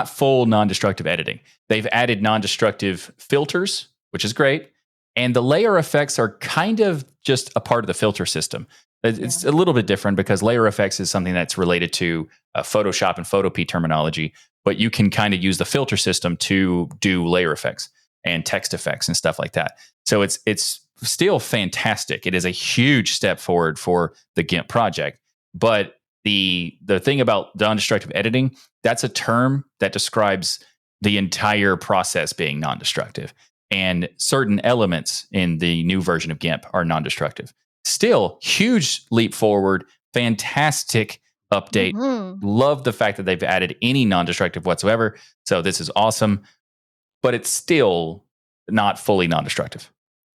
full non-destructive editing. They've added non-destructive filters, which is great. And the layer effects are kind of just a part of the filter system. It's a little bit different because layer effects is something that's related to Photoshop and Photopea terminology, but you can kind of use the filter system to do layer effects and text effects and stuff like that. So it's still fantastic. It is a huge step forward for the GIMP project. But the thing about non-destructive editing, that's a term that describes the entire process being non-destructive. And certain elements in the new version of GIMP are non-destructive. Still, huge leap forward, fantastic update. Love the fact that they've added any non-destructive whatsoever. So this is awesome, but it's still not fully non-destructive.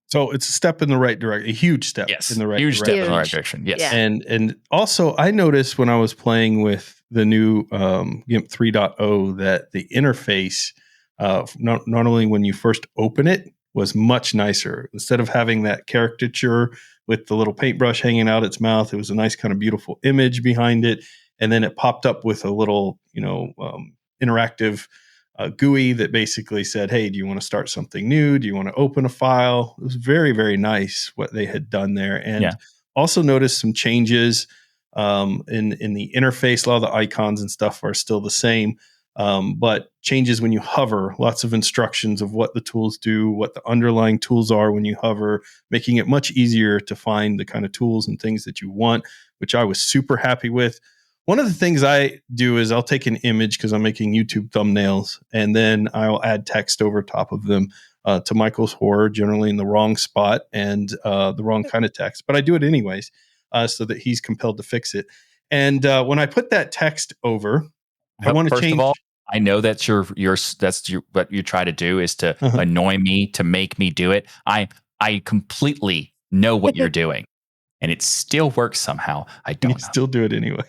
So it's a step in the right direction, a huge step in the right direction. Huge step in the right direction, yes. Yeah. And also, I noticed when I was playing with the new GIMP 3.0 that the interface, not only when you first open it, was much nicer. Instead of having that caricature with the little paintbrush hanging out its mouth, it was a nice kind of beautiful image behind it. And then it popped up with a little, interactive GUI that basically said, hey, do you want to start something new? Do you want to open a file? It was very, very nice what they had done there. And also noticed some changes in the interface. A lot of the icons and stuff are still the same, but changes when you hover, lots of instructions of what the tools do, what the underlying tools are when you hover, making it much easier to find the kind of tools and things that you want, which I was super happy with. One of the things I do is I'll take an image because I'm making YouTube thumbnails, and then I'll add text over top of them. to Michael's horror, generally in the wrong spot and the wrong kind of text. But I do it anyways, so that he's compelled to fix it. And when I put that text over, I want to change. First of all, I know that's what you try to do is to annoy me, to make me do it. I completely know what you're doing, and it still works somehow. I don't know. Still do it anyways.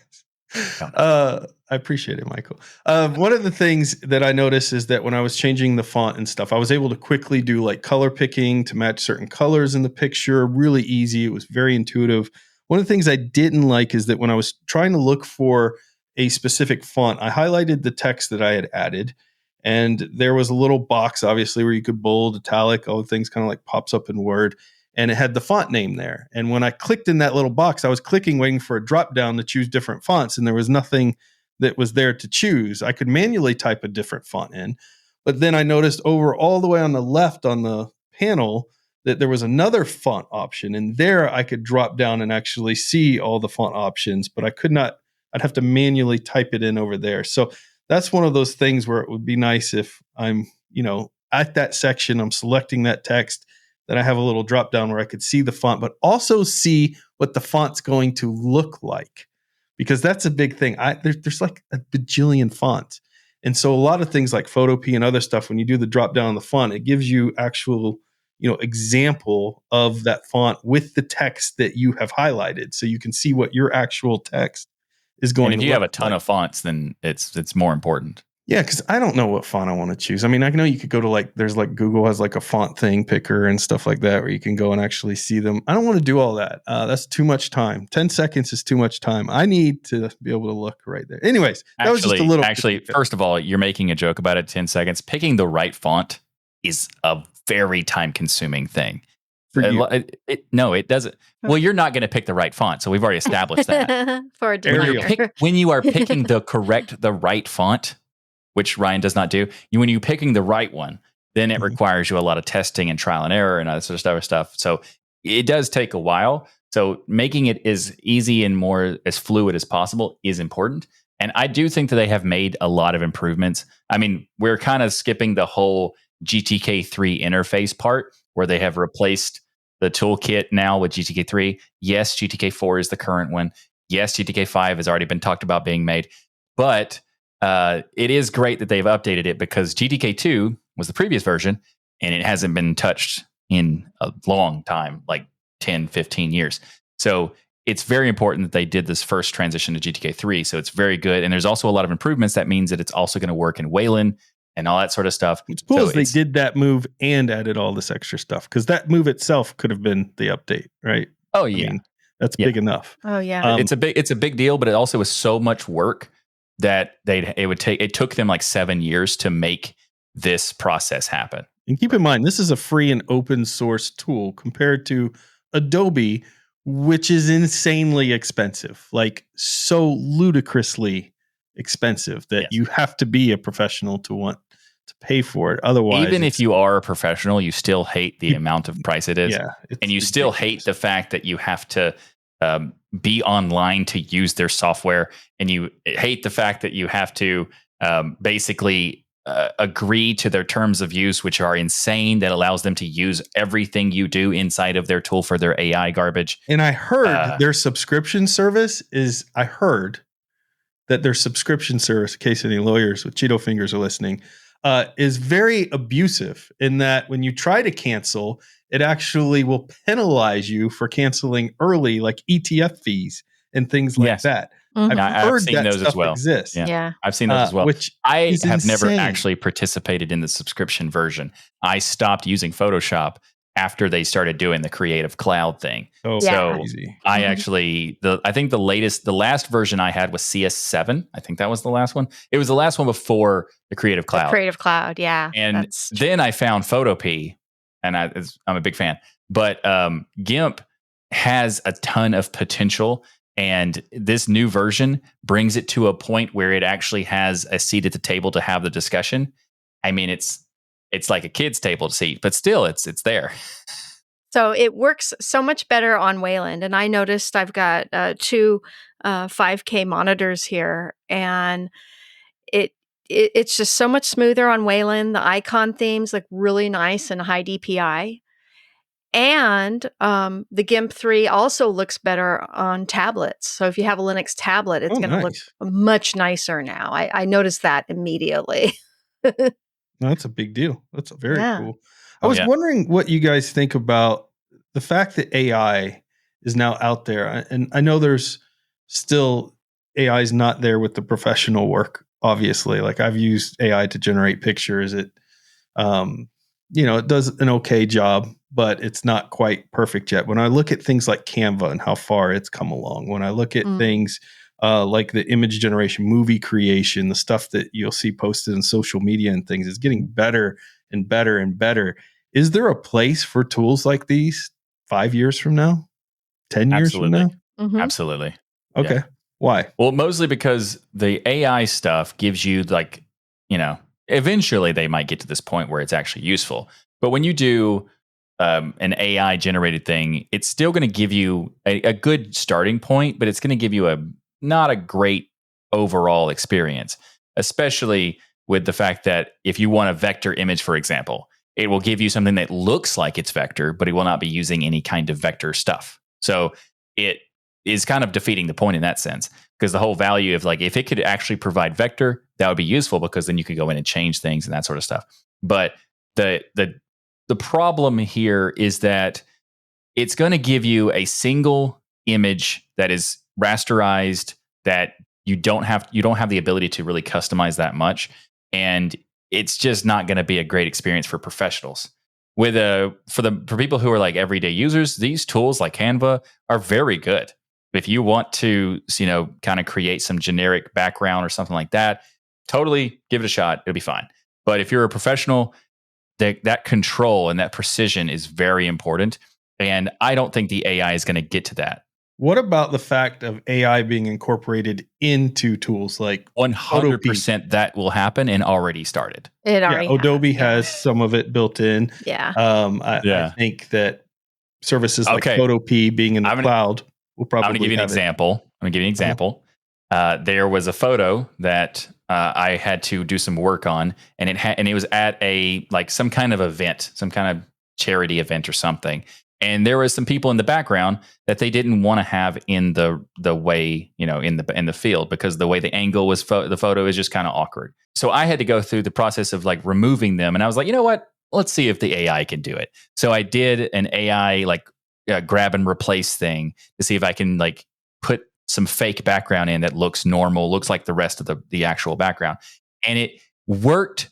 I appreciate it, Michael. One of the things that I noticed is that when I was changing the font and stuff, I was able to quickly do like color picking to match certain colors in the picture. Really easy. It was very intuitive. One of the things I didn't like is that when I was trying to look for a specific font, I highlighted the text that I had added, and there was a little box, obviously, where you could bold, italic, all the things kind of like pops up in Word, and it had the font name there. And when I clicked in that little box, I was clicking, waiting for a drop down to choose different fonts, and there was nothing that was there to choose. I could manually type a different font in, but then I noticed over all the way on the left on the panel that there was another font option, and there I could drop down and actually see all the font options, but I could not. I'd have to manually type it in over there. So that's one of those things where it would be nice if I'm, at that section, I'm selecting that text, that I have a little drop down where I could see the font, but also see what the font's going to look like, because that's a big thing. There's like a bajillion fonts. And so a lot of things like Photopea and other stuff, when you do the drop down on the font, it gives you actual, example of that font with the text that you have highlighted. So you can see what your actual text is going to look like. And if you have a ton of fonts, then it's more important. Yeah, because I don't know what font I want to choose. I mean, I know you could go to there's Google has a font thing picker and stuff like that where you can go and actually see them. I don't want to do all that. That's too much time. 10 seconds is too much time. I need to be able to look right there. Anyways, that was just a little. Actually, first of all, you're making a joke about it. 10 seconds. Picking the right font is a very time-consuming thing. It doesn't. Well, you're not going to pick the right font, so we've already established that. For a when you are picking the right font, which Ryan does not do, when you're picking the right one, then it requires you a lot of testing and trial and error and other sort of stuff. So it does take a while. So making it as easy and more as fluid as possible is important. And I do think that they have made a lot of improvements. I mean, we're kind of skipping the whole GTK3 interface part where they have replaced the toolkit now with GTK3. Yes, GTK4 is the current one. Yes, GTK5 has already been talked about being made. But it is great that they've updated it, because GTK2 was the previous version and it hasn't been touched in a long time, like 10, 15 years. So it's very important that they did this first transition to GTK3. So it's very good. And there's also a lot of improvements. That means that it's also going to work in Wayland and all that sort of stuff. It's cool as they did that move and added all this extra stuff, because that move itself could have been the update, right? Oh, yeah. I mean, that's big enough. Oh, yeah. It's a big deal, but it also was so much work that it took them like 7 years to make this process happen. And keep in mind, this is a free and open source tool compared to Adobe, which is insanely expensive, like so ludicrously expensive that you have to be a professional to want to pay for it. Otherwise, even if you are a professional, you still hate the amount of price it is. Yeah, and you still hate the fact that you have to be online to use their software, and you hate the fact that you have to basically agree to their terms of use, which are insane, that allows them to use everything you do inside of their tool for their AI garbage. And I heard their subscription service is, in case any lawyers with Cheeto fingers are listening, is very abusive in that when you try to cancel, it actually will penalize you for canceling early, like ETF fees and things like that. Mm-hmm. I've seen those as well. Exists. Yeah. I've seen those as well. Which I have insane. never actually participated in the subscription version. I stopped using Photoshop after they started doing the Creative Cloud thing. Oh, so crazy. I actually, I think the last version I had was CS7. I think that was the last one. It was the last one before the Creative Cloud. The Creative Cloud, yeah. And then I found Photopea, and I'm a big fan. But GIMP has a ton of potential, and this new version brings it to a point where it actually has a seat at the table to have the discussion. I mean, it's like a kid's table seat, but still, it's there. So it works so much better on Wayland. And I noticed I've got two 5K monitors here, and it's just so much smoother on Wayland. The icon themes look really nice and high DPI. And the GIMP 3 also looks better on tablets. So if you have a Linux tablet, it's going to look much nicer now. I noticed that immediately. That's a big deal. That's very cool. I was wondering what you guys think about the fact that AI is now out there. And I know there's still AI is not there with the professional work, obviously. Like I've used AI to generate pictures. It does an okay job, but it's not quite perfect yet. When I look at things like Canva and how far it's come along, when I look at things like the image generation, movie creation, the stuff that you'll see posted in social media and things, is getting better and better and better. Is there a place for tools like these 5 years from now, 10 years from now? Mm-hmm. Absolutely. Okay. Yeah. Why? Well, mostly because the AI stuff gives you eventually they might get to this point where it's actually useful. But when you do an AI generated thing, it's still going to give you a good starting point, but it's going to give you not a great overall experience, especially with the fact that if you want a vector image, for example, it will give you something that looks like it's vector, but it will not be using any kind of vector stuff. So it is kind of defeating the point in that sense, because the whole value of if it could actually provide vector, that would be useful, because then you could go in and change things and that sort of stuff. But the problem here is that it's going to give you a single image that is rasterized, that you don't have the ability to really customize that much, and it's just not going to be a great experience for professionals. For people who are like everyday users, these tools like Canva are very good. If you want to, kind of create some generic background or something like that, totally give it a shot. It'll be fine. But if you're a professional, that control and that precision is very important. And I don't think the AI is going to get to that. What about the fact of AI being incorporated into tools like 100% that will happen and already started? It already Adobe has some of it built in. Yeah. I think that services like Photopea being in the cloud will probably. I'm going to give you an example. There was a photo that I had to do some work on, and it was at some kind of event, some kind of charity event or something. And there was some people in the background that they didn't want to have in the way, in the field, because the way the angle was, the photo is just kind of awkward. So I had to go through the process of removing them. And I was like, you know what? Let's see if the AI can do it. So I did an AI grab and replace thing to see if I can put some fake background in that looks normal, looks like the rest of the actual background. And it worked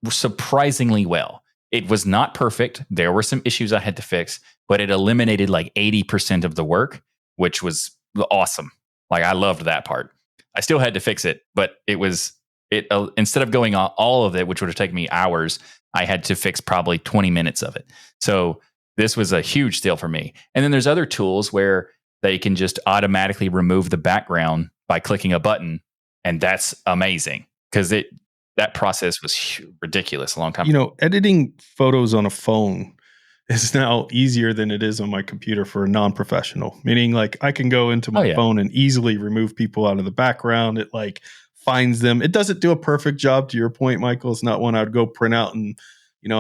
surprisingly well. It was not perfect. There were some issues I had to fix, but it eliminated 80% of the work, which was awesome. I loved that part. I still had to fix it, but instead of going all of it, which would have taken me hours, I had to fix probably 20 minutes of it. So this was a huge deal for me. And then there's other tools where they can just automatically remove the background by clicking a button. And that's amazing, because that process was ridiculous a long time ago. Editing photos on a phone is now easier than it is on my computer for a non-professional, meaning I can go into my phone and easily remove people out of the background. It finds them. It doesn't do a perfect job, to your point, Michael. It's not one I'd go print out and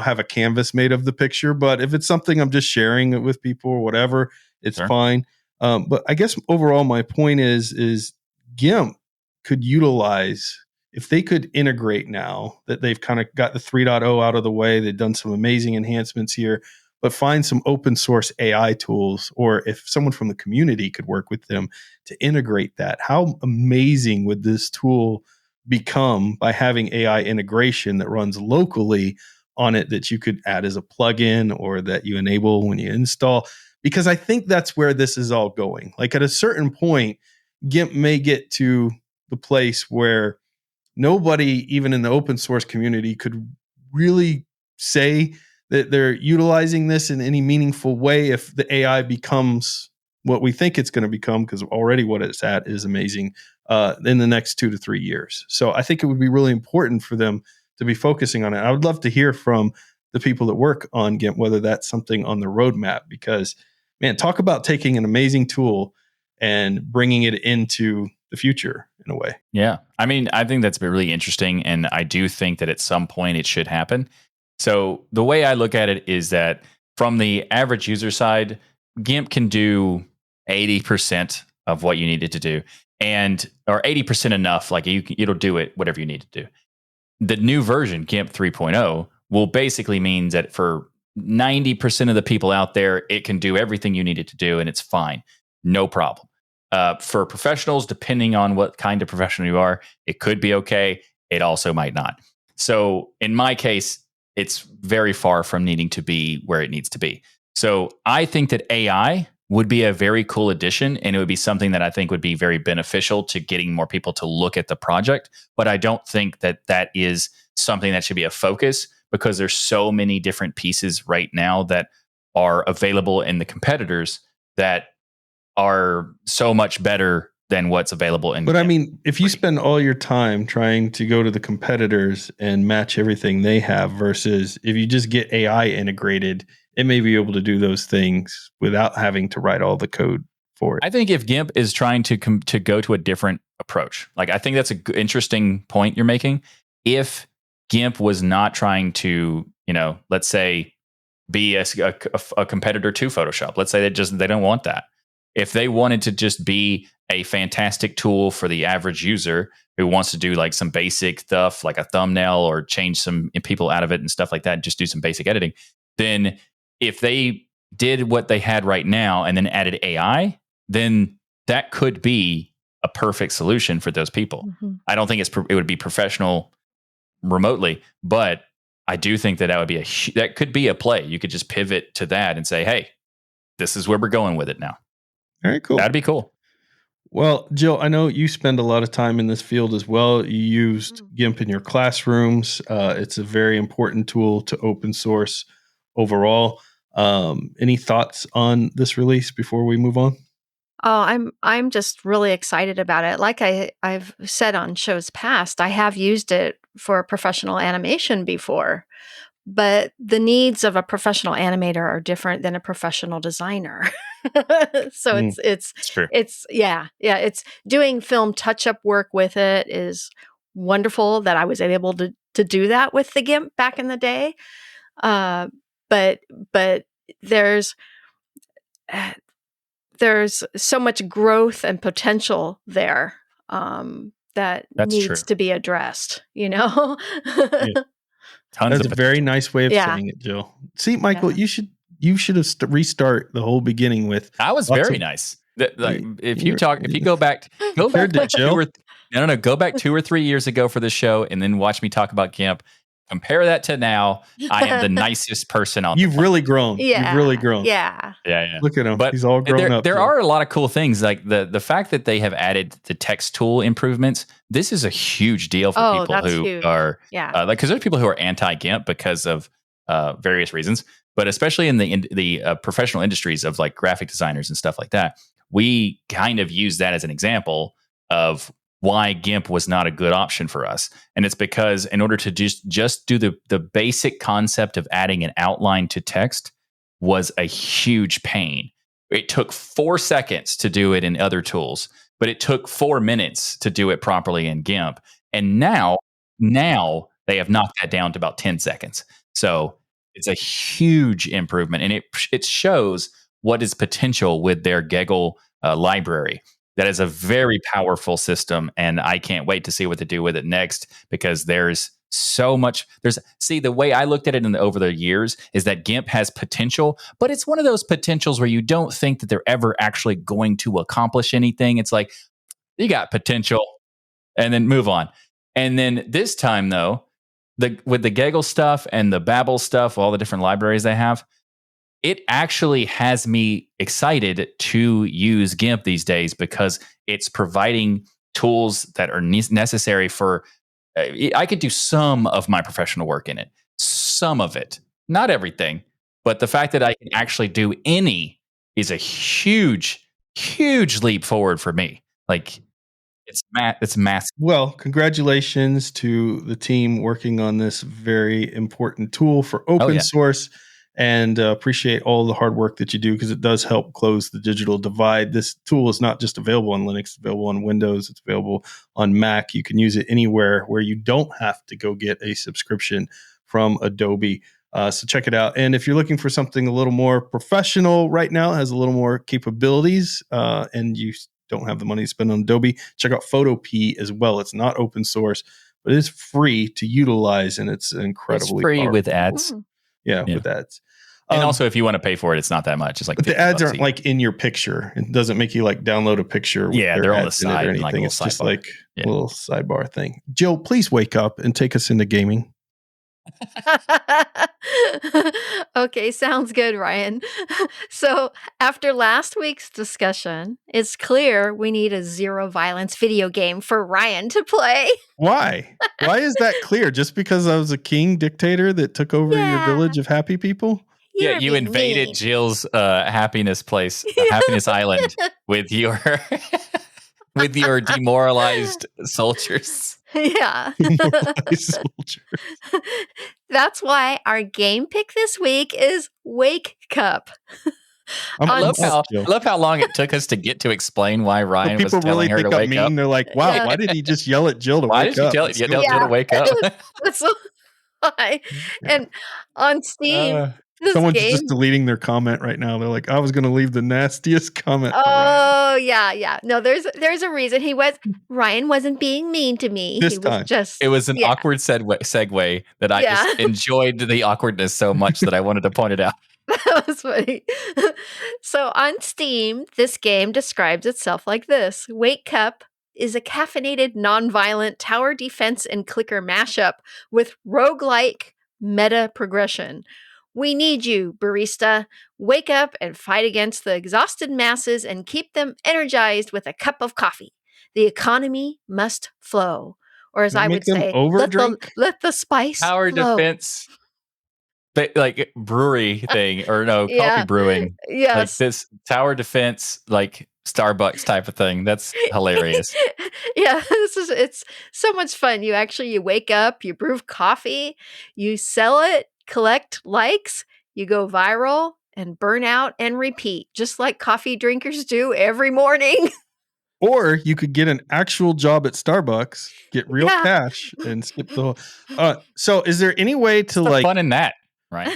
have a canvas made of the picture. But if it's something I'm just sharing it with people or whatever, it's fine. But I guess overall my point is GIMP could utilize, if they could integrate now that they've kind of got the 3.0 out of the way, they've done some amazing enhancements here, but find some open source AI tools, or if someone from the community could work with them to integrate that, how amazing would this tool become by having AI integration that runs locally on it, that you could add as a plugin or that you enable when you install? Because I think that's where this is all going. At a certain point, GIMP may get to the place where nobody, even in the open source community, could really say that they're utilizing this in any meaningful way if the AI becomes what we think it's going to become, because already what it's at is amazing, in the next 2 to 3 years. So I think it would be really important for them to be focusing on it. I would love to hear from the people that work on GIMP whether that's something on the roadmap, because, man, talk about taking an amazing tool and bringing it into the future. in a way. Yeah. I mean, I think that's been really interesting. And I do think that at some point it should happen. So the way I look at it is that from the average user side, GIMP can do 80% of what you need it to do. Or 80% enough, like it'll do it, whatever you need to do. The new version, GIMP 3.0, will basically mean that for 90% of the people out there, it can do everything you need it to do, and it's fine. No problem. For professionals, depending on what kind of professional you are, it could be okay. It also might not. So in my case, it's very far from needing to be where it needs to be. So I think that AI would be a very cool addition, and it would be something that I think would be very beneficial to getting more people to look at the project. But I don't think that that is something that should be a focus, because there's so many different pieces right now that are available in the competitors that are so much better than what's available in. But I mean, if you spend all your time trying to go to the competitors and match everything they have versus if you just get AI integrated, it may be able to do those things without having to write all the code for it. I think if GIMP is trying to go to a different approach, like I think that's an interesting point you're making. If GIMP was not trying to, let's say, be a competitor to Photoshop, let's say they don't want that. If they wanted to just be a fantastic tool for the average user who wants to do like some basic stuff, like a thumbnail or change some people out of it and stuff like that, just do some basic editing, then if they did what they had right now and then added AI, then that could be a perfect solution for those people. Mm-hmm. I don't think it would be professional remotely, but I do think that would be that could be a play. You could just pivot to that and say, hey, this is where we're going with it now. Very cool. That'd be cool. Well, Jill, I know you spend a lot of time in this field as well. You used GIMP in your classrooms. It's a very important tool to open source overall. Any thoughts on this release before we move on? Oh, I'm just really excited about it. Like I've said on shows past, I have used it for professional animation before, but the needs of a professional animator are different than a professional designer. So it's true. It's doing film touch-up work with it is wonderful that I was able to do that with the GIMP back in the day. But there's so much growth and potential there that needs to be addressed, Yeah. That's a very nice way of saying it, Jill. See, Michael, you should have restart the whole beginning with. I was very nice. If you go back to Jill. Go back 2 or 3 years ago for the show, and then watch me talk about GIMP. Compare that to now. I am the nicest person on. You've really grown. Yeah. You've really grown. Yeah. Look at him. But he's all grown up. There are a lot of cool things, like the fact that they have added the text tool improvements. This is a huge deal for people who are because there's people who are anti-GIMP because of various reasons, but especially in the professional industries of like graphic designers and stuff like that, we kind of use that as an example of why GIMP was not a good option for us. And it's because in order to just do the basic concept of adding an outline to text was a huge pain. It took 4 seconds to do it in other tools, but it took 4 minutes to do it properly in GIMP. And now they have knocked that down to about 10 seconds. So it's a huge improvement, and it shows what is potential with their Gaggle library. That is a very powerful system, and I can't wait to see what they do with it next, because there's so much. The way I looked at it over the years is that GIMP has potential, but it's one of those potentials where you don't think that they're ever actually going to accomplish anything. It's like, you got potential, and then move on. And then this time, though, with the Gaggle stuff and the Babel stuff, all the different libraries they have, it actually has me excited to use GIMP these days, because it's providing tools that are necessary for. I could do some of my professional work in it, some of it, not everything, but the fact that I can actually do any is a huge, huge leap forward for me. Like, it's massive. Well, congratulations to the team working on this very important tool for open source. and appreciate all the hard work that you do, because it does help close the digital divide. This tool is not just available on Linux, it's available on Windows, it's available on Mac. You can use it anywhere where you don't have to go get a subscription from Adobe. So check it out. And if you're looking for something a little more professional right now, it has a little more capabilities, and you don't have the money to spend on Adobe, check out Photopea as well. It's not open source, but it's free to utilize, and it's incredibly It's free powerful. with ads. Yeah, with ads. And also, if you want to pay for it, it's not that much. It's like, but the ads aren't like in your picture. It doesn't make you like download a picture. Yeah, they're on the side or and like anything. a It's little just sidebar. like a little sidebar thing. Jill, please wake up and take us into gaming. Okay, sounds good, Ryan. So after last week's discussion, it's clear we need a zero violence video game for Ryan to play. Why? Why is that clear? Just because I was a king dictator that took over your village of happy people? Yeah, you invaded Jill's happiness place, happiness island, with your with your demoralized soldiers. Yeah. That's why our game pick this week is Wake Cup. I love how long it took us to get to explain why Ryan was telling her to wake up. They're like, wow, why did he just yell at Jill to wake up? Why did you tell Jill to wake up? That's why. And on Steam, someone's just deleting their comment right now. They're like, I was going to leave the nastiest comment. Oh, yeah. No, there's a reason. Ryan wasn't being mean to me. This time. It was an awkward segue that I just enjoyed the awkwardness so much that I wanted to point it out. That was funny. So on Steam, this game describes itself like this. Wake Cup is a caffeinated, non-violent tower defense and clicker mashup with roguelike meta progression. We need you, Barista. Wake up and fight against the exhausted masses and keep them energized with a cup of coffee. The economy must flow. Or as I would say, let the spice tower flow. Defense. Like brewery thing, or no, coffee brewing. Yes. Like this tower defense, like Starbucks type of thing. That's hilarious. Yeah, it's so much fun. You wake up, you brew coffee, you sell it, collect likes, you go viral, and burn out and repeat, just like coffee drinkers do every morning. Or you could get an actual job at Starbucks, get real cash, and skip the whole. So is there any way to What's the fun in that? Right.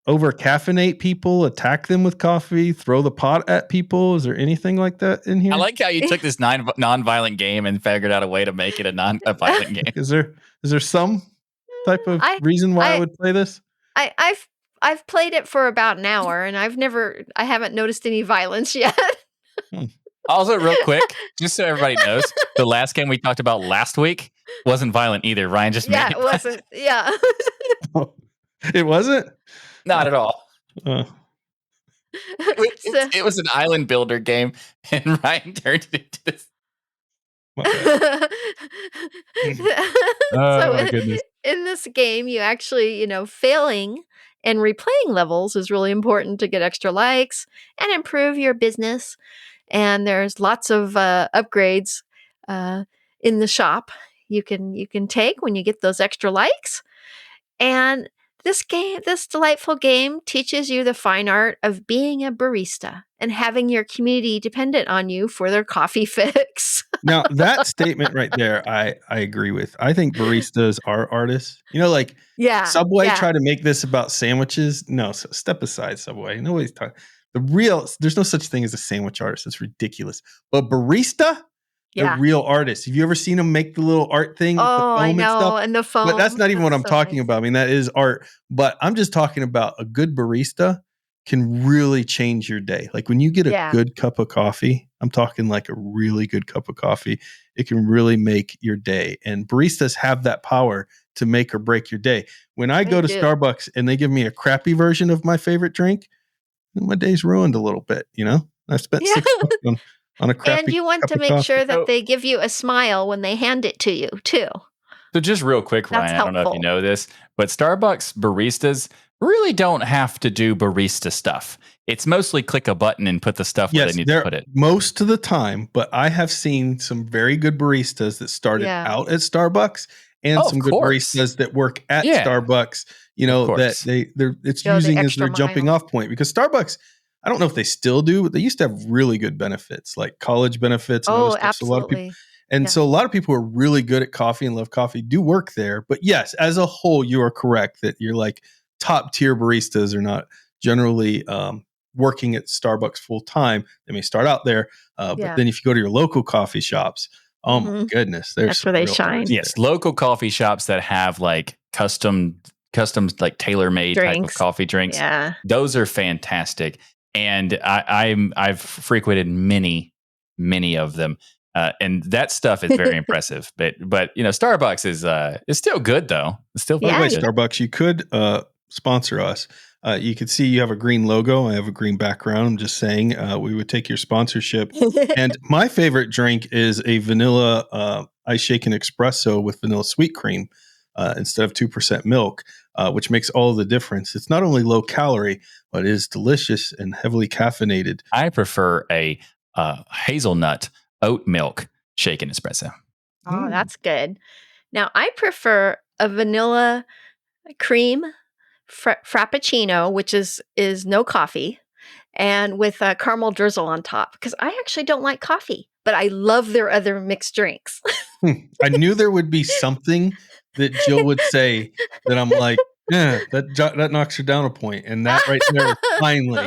Over caffeinate people, attack them with coffee, throw the pot at people? Is there anything like that in here? I like how you took this non-violent game and figured out a way to make it a non-violent game. Is there some type of reason why I would play this? I've played it for about an hour, and I haven't noticed any violence yet. Also, real quick, just so everybody knows, the last game we talked about last week wasn't violent either. Ryan just made it. It wasn't. Yeah. It wasn't? Not at all. It was an island builder game, and Ryan turned it into this. My goodness. In this game, you actually, failing and replaying levels is really important to get extra likes and improve your business. And there's lots of upgrades in the shop you can take when you get those extra likes. And this delightful game teaches you the fine art of being a barista and having your community dependent on you for their coffee fix. Now, that statement right there, I agree with. I think baristas are artists. Subway tried to make this about sandwiches. No, so step aside, Subway. Nobody's talking. There's no such thing as a sandwich artist. It's ridiculous. But barista, they're real artists. Have you ever seen them make the little art thing with the foam I know, and stuff? And the foam. But that's not even what I'm talking about. I mean, that is art. But I'm just talking about a good barista can really change your day. Like when you get a good cup of coffee, I'm talking like a really good cup of coffee, it can really make your day. And baristas have that power to make or break your day. When I go to Starbucks and they give me a crappy version of my favorite drink, my day's ruined a little bit, I spent $6 on a crappy And you want to make sure that they give you a smile when they hand it to you, too. So just real quick, Ryan, I don't know if you know this, but Starbucks baristas really don't have to do barista stuff. It's mostly click a button and put the stuff where they need to put it. Most of the time, but I have seen some very good baristas that started out at Starbucks and some good baristas that work at Starbucks, you Of know, that course. it's Go the using as extra their jumping mile. off point. Because Starbucks, I don't know if they still do, but they used to have really good benefits, like college benefits and other Oh, stuff. So a lot of people, absolutely. and Yeah. so a lot of people who are really good at coffee and love coffee do work there. But yes, as a whole, you are correct that you're like top tier baristas are not generally working at Starbucks full time. They may start out there, but Yeah. then if you go to your local coffee shops, oh my Mhm. goodness, there's That's some where they real shine. artists Yes, there. local coffee shops that have like custom like tailor-made type of Drinks. coffee drinks. Yeah. Those are fantastic. And I've frequented many of them. And that stuff is very impressive. But you know, Starbucks is still good though. It's still By the Yeah, way, you- Starbucks, you could sponsor us. You can see you have a green logo. I have a green background. I'm just saying we would take your sponsorship. And my favorite drink is a vanilla ice shaken espresso with vanilla sweet cream instead of 2% milk, which makes all the difference. It's not only low calorie, but it is delicious and heavily caffeinated. I prefer a hazelnut oat milk shaken espresso. Oh, that's good. Now, I prefer a vanilla cream frappuccino, which is no coffee, and with a caramel drizzle on top. Because I actually don't like coffee, but I love their other mixed drinks. I knew there would be something that Jill would say that I'm like, yeah, that knocks her down a point. And that right there, finally,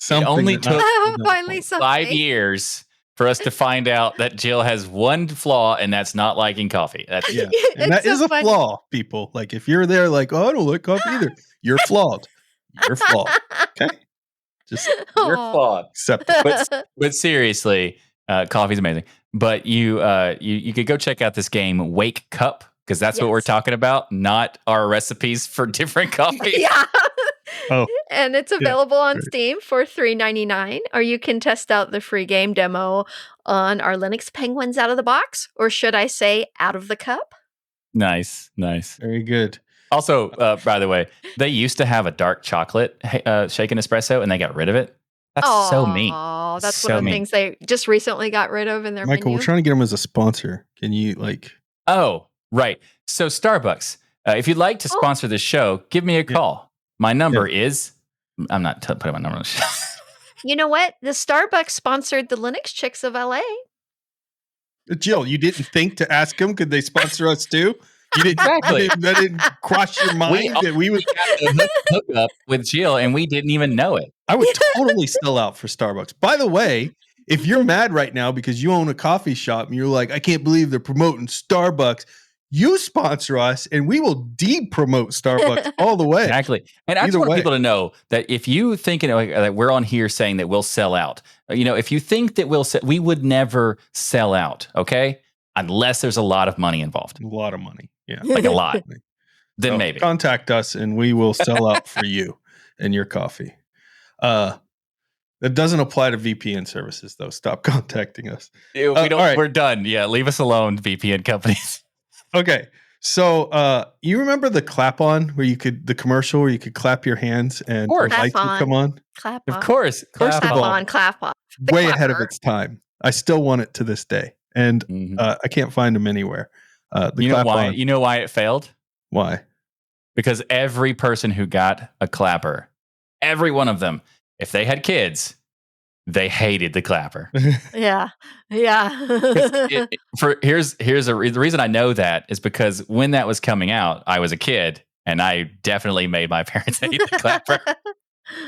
It only that took knocks her down a Finally, point. something. 5 years for us to find out that Jill has one flaw, and that's not liking coffee. That's Yeah. It's And that so is a funny. flaw, people. Like if you're there like, oh, I don't like coffee either, you're flawed. You're flawed. Okay. Just your Aw. flaw. accept it. But seriously, coffee's amazing. But you could go check out this game, Wake Cup, because that's what we're Yes. talking about, not our recipes for different coffees. Yeah. Oh, And it's available on great. Steam for $3.99, or you can test out the free game demo on our Linux Penguins out of the box, or should I say out of the cup? Nice. Very good. Also, by the way, they used to have a dark chocolate shaken espresso, and they got rid of it. That's so mean. Oh, that's So one of the mean. things they just recently got rid of in their Michael, menu. we're trying to get him as a sponsor. Can you like Oh, right. So Starbucks, if you'd like to Oh. sponsor this show, give me a call. My number is, I'm not putting my number on the show. You know what? The Starbucks sponsored the Linux Chicks of LA. Jill, you didn't think to ask them, could they sponsor us too? You didn't Exactly. that didn't cross your mind that we would got the hook up with Jill, and we didn't even know it. I would totally sell out for Starbucks. By the way, if you're mad right now because you own a coffee shop and you're like, I can't believe they're promoting Starbucks, you sponsor us and we will de-promote Starbucks all the way. Exactly. And I just Either want way. people to know that if you think that we're on here saying that we'll sell out, if you think that we would never sell out, okay? Unless there's a lot of money involved, A lot of money. Yeah. like a lot. Then So maybe. contact us and we will sell out for you and your coffee. That doesn't apply to VPN services though. Stop contacting us. If we don't, all right. we're done. Yeah, leave us alone, VPN companies. Okay. So you remember the clap on where the commercial where you could clap your hands and the course. lights Clap would on. come on? Clap Of off. course. First Clap of all, on, clap off. The way ahead of clapper. its time. I still want it to this day. And Mhm. I can't find them anywhere. The You know clap why? on. You know why it failed? Why? Because every person who got a clapper, every one of them, if they had kids, they hated the clapper. Yeah. Yeah. The reason I know that is because when that was coming out, I was a kid, and I definitely made my parents hate the clapper.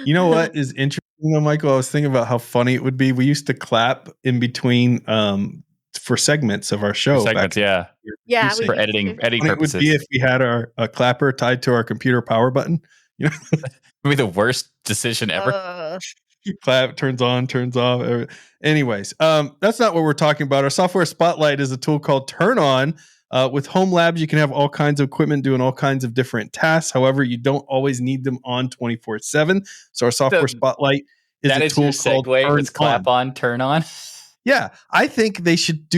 You know what is interesting though, Michael? I was thinking about how funny it would be. We used to clap in between for segments of our show. Segments, yeah, Yeah. For we for used editing to. editing It would purposes. be if we had a clapper tied to our computer power button. It would be the worst decision ever. Clap, turns on, turns off. Anyways, that's not what we're talking about. Our software spotlight is a tool called Turn On. With Home Labs, you can have all kinds of equipment doing all kinds of different tasks. However, you don't always need them on 24/7. So our software spotlight is That a is tool your called segue. Turn It's clap on, turn on. Yeah, I think they should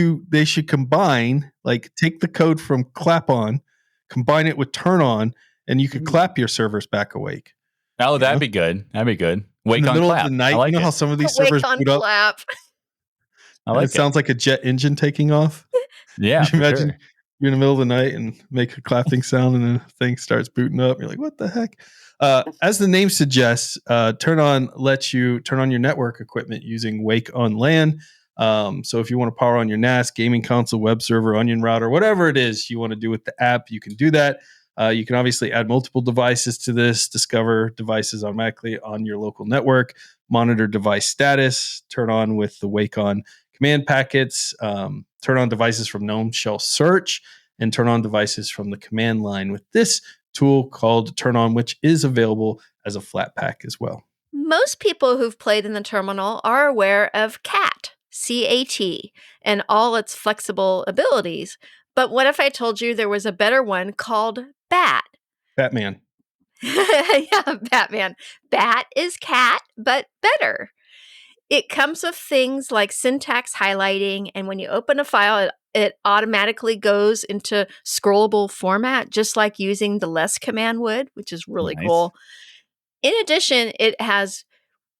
combine, like take the code from clap on, combine it with turn on, and you could clap your servers back awake. Oh, You that'd know? be good. That'd be good. Wake In the on middle clap. of the night, I like you know it. how some of these servers Wake on boot up clap. I and like it sounds like a jet engine taking off? Yeah, Could you for imagine sure. you're in the middle of the night and make a clapping sound, and then the thing starts booting up. You're like, what the heck? As the name suggests, turn on lets you turn on your network equipment using Wake on LAN. So if you want to power on your NAS, gaming console, web server, onion router, whatever it is you want to do with the app, you can do that. You can obviously add multiple devices to this, discover devices automatically on your local network, monitor device status, turn on with the Wake on command packets, turn on devices from GNOME Shell Search, and turn on devices from the command line with this tool called Turn On, which is available as a flat pack as well. Most people who've played in the terminal are aware of CAT, C-A-T, and all its flexible abilities. But what if I told you there was a better one called BAT? Batman. Yeah, Batman. BAT is CAT, but better. It comes with things like syntax highlighting, and when you open a file, it automatically goes into scrollable format, just like using the less command would, which is really cool. In addition, it has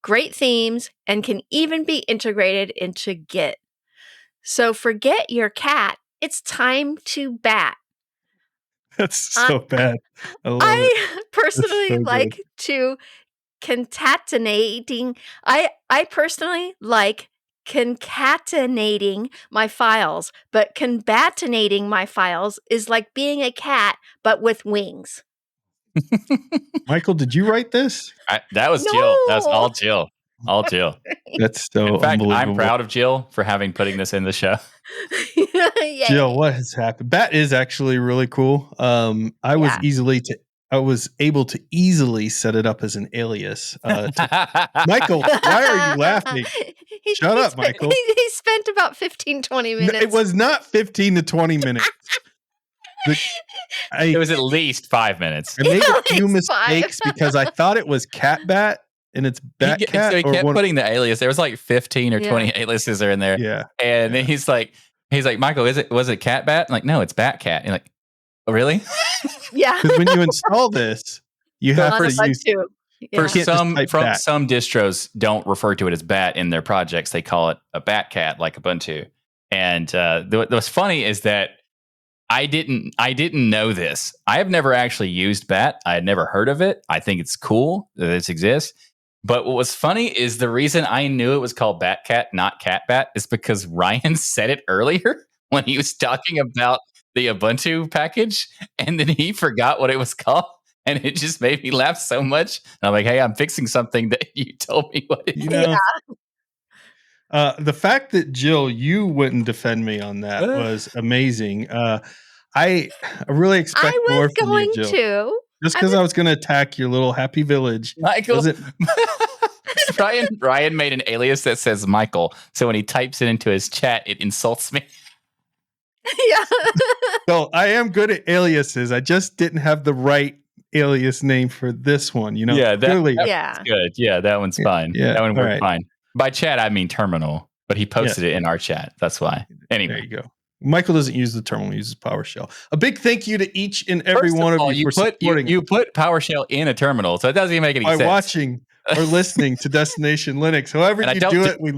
great themes and can even be integrated into Git. So forget your cat. It's time to bat. That's so bad. I love it. I personally so like good. to concatenating. I personally like concatenating my files, but concatenating my files is like being a cat, but with wings. Michael, did you write this? That was Jill. That's all Jill. All Jill. That's so In fact, unbelievable. I'm proud of Jill for putting this in the show. Jill, what has happened? Bat is actually really cool. I was able to easily set it up as an alias. Michael, why are you laughing? Shut up, Michael. He spent about 15, 20 minutes. No, it was not 15 to 20 minutes. It was at least 5 minutes. I made a few mistakes because I thought it was cat bat and it's bat cat. So he kept putting the alias. There was like 15 or 20 aliases are in there. Yeah. And then he's like, Michael, was it cat bat? I'm like, no, it's bat cat. And you're like, oh, really? Yeah. Because when you install this, you have to use some distros don't refer to it as bat in their projects. They call it a bat cat, like Ubuntu. And what's funny is that I didn't know this. I have never actually used bat. I had never heard of it. I think it's cool that this exists. But what was funny is the reason I knew it was called bat cat, not cat bat, is because Ryan said it earlier when he was talking about the Ubuntu package, and then he forgot what it was called. And it just made me laugh so much. And I'm like, hey, I'm fixing something that you told me what it is. The fact that Jill, you wouldn't defend me on that was amazing. I really expect more from you, Jill. Just because I was going to attack your little happy village. Michael. Ryan made an alias that says Michael. So when he types it into his chat, it insults me. Yeah. So I am good at aliases. I just didn't have the right alias name for this one. You know, that's good. Yeah, that one's fine. Yeah, that one worked fine. By chat, I mean terminal, but he posted it in our chat. That's why. Anyway. There you go. Michael doesn't use the terminal; he uses PowerShell. A big thank you to each and every one of you for supporting. You put PowerShell in a terminal, so it doesn't even make any sense. By watching or listening to Destination Linux, however you do it, we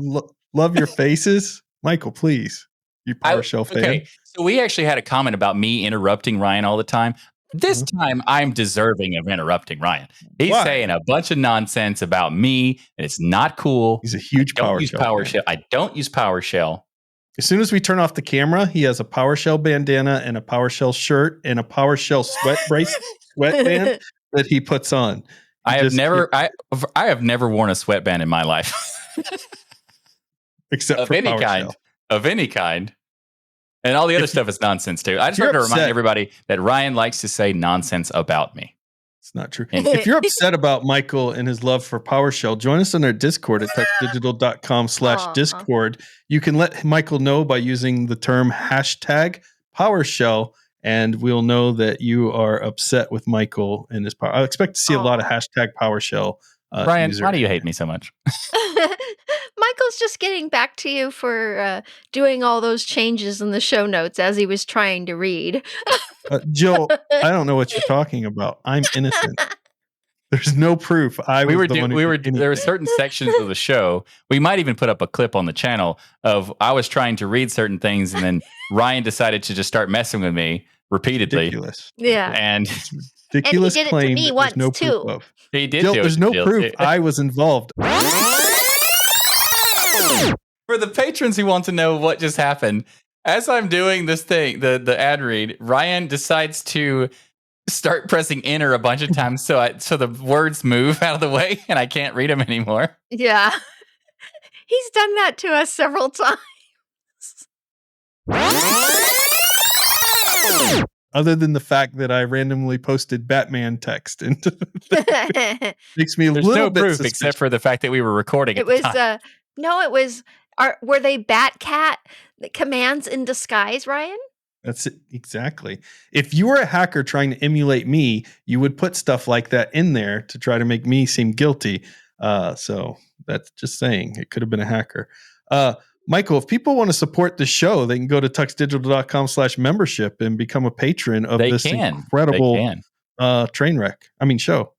love your faces. Michael, please, you PowerShell fan. Okay, so we actually had a comment about me interrupting Ryan all the time. This time, I'm deserving of interrupting Ryan. He's saying a bunch of nonsense about me, and it's not cool. He's a huge PowerShell. I don't use PowerShell. As soon as we turn off the camera, he has a PowerShell bandana and a PowerShell shirt and a PowerShell sweatband that he puts on. I have never worn a sweatband in my life, except for PowerShell. Of any kind. And all the other stuff is nonsense too. I just want to remind everybody that Ryan likes to say nonsense about me. It's not true. If you're upset about Michael and his love for PowerShell, join us on our Discord at techdigital.com/Discord. You can let Michael know by using the term #PowerShell, and we'll know that you are upset with Michael and his power. I expect to see a lot of #PowerShell. Ryan, why do you hate me so much? Michael's just getting back to you for doing all those changes in the show notes as he was trying to read. Jill, I don't know what you're talking about. I'm innocent. There's no proof. There were certain sections of the show. We might even put up a clip on the channel of I was trying to read certain things, and then Ryan decided to just start messing with me repeatedly. Ridiculous. Yeah. And ridiculous and he did claim it to me once no too. Proof of. He did. Jill, there's no proof I was involved. For the patrons who want to know what just happened, as I'm doing this thing, the ad read, Ryan decides to start pressing enter a bunch of times so the words move out of the way and I can't read them anymore. Yeah. He's done that to us several times. Other than the fact that I randomly posted Batman text into makes me a There's little no bit proof suspicious. except for the fact that we were recording. It was were they Batcat commands in disguise, Ryan? That's it. Exactly. If you were a hacker trying to emulate me, you would put stuff like that in there to try to make me seem guilty. So that's just saying it could have been a hacker. Michael, if people want to support the show, they can go to tuxdigital.com/membership and become a patron of incredible train wreck. Show.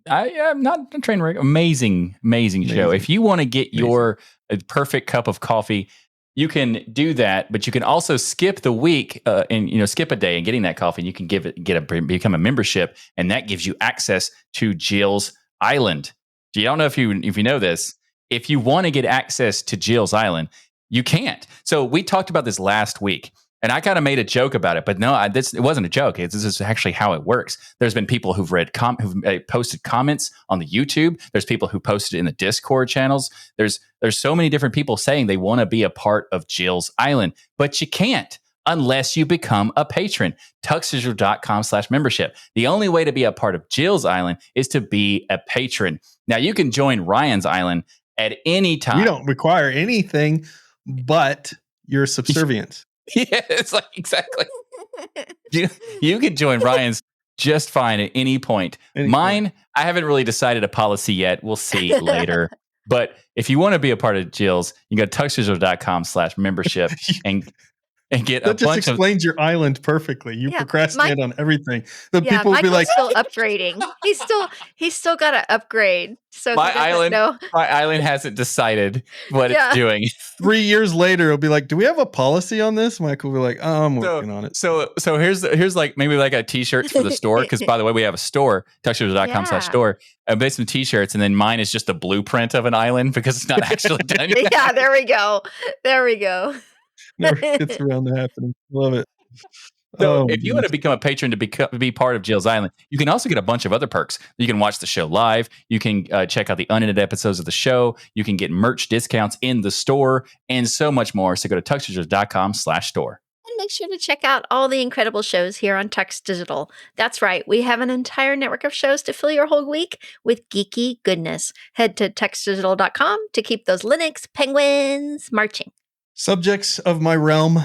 I'm not a train wreck. Amazing show. If you want to get your perfect cup of coffee, you can do that, but you can also skip the week and skip a day and getting that coffee. And you can become a membership, and that gives you access to Jill's Island. I don't know if you know this. If you want to get access to Jill's Island, you can't. So we talked about this last week, and I kind of made a joke about it, but no, it wasn't a joke. This is actually how it works. There's been people who've posted comments on the YouTube. There's people who posted in the Discord channels. There's so many different people saying they want to be a part of Jill's Island, but you can't unless you become a patron. tuxdigital.com/membership. The only way to be a part of Jill's Island is to be a patron. Now you can join Ryan's Island at any time. We don't require anything but your subservience. Yeah, it's like exactly. You can join Ryan's just fine at any point. Mine, I haven't really decided a policy yet. We'll see later. But if you want to be a part of Jill's, you can go to tuxdigital.com/membership and get that just explains your island perfectly. You procrastinate on everything. The people will be like, still upgrading. He's still got to upgrade. So my island hasn't decided what it's doing. 3 years later, it'll be like, do we have a policy on this? Michael will be like, I'm working on it. So here's like maybe like a t-shirts for the store. Because by the way, we have a store, tuxdigital.com/store. I made some t-shirts, and then mine is just a blueprint of an island because it's not actually done yet. Yeah, there we go. Never gets around to happening. Love it. So if you want to become a patron to be part of Jill's Island, you can also get a bunch of other perks. You can watch the show live. You can check out the unedited episodes of the show. You can get merch discounts in the store and so much more. So go to tuxdigital.com/store. And make sure to check out all the incredible shows here on Tux Digital. That's right. We have an entire network of shows to fill your whole week with geeky goodness. Head to tuxdigital.com to keep those Linux penguins marching. Subjects of my realm,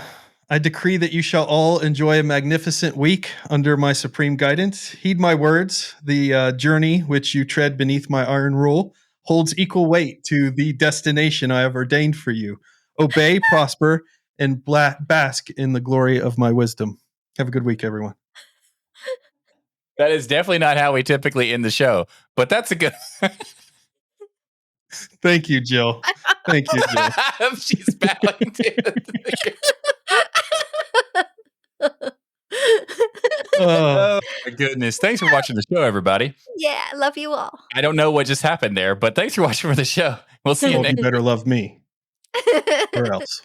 I decree that you shall all enjoy a magnificent week under my supreme guidance. Heed my words. The journey which you tread beneath my iron rule holds equal weight to the destination I have ordained for you. Obey, prosper, and bask in the glory of my wisdom. Have a good week, everyone. That is definitely not how we typically end the show, but that's a good... Thank you, Jill. Thank you, Jill. She's bowing Oh my goodness. Thanks for watching the show, everybody. Yeah, love you all. I don't know what just happened there, but thanks for watching for the show. We'll see you next. You better love me. Or else.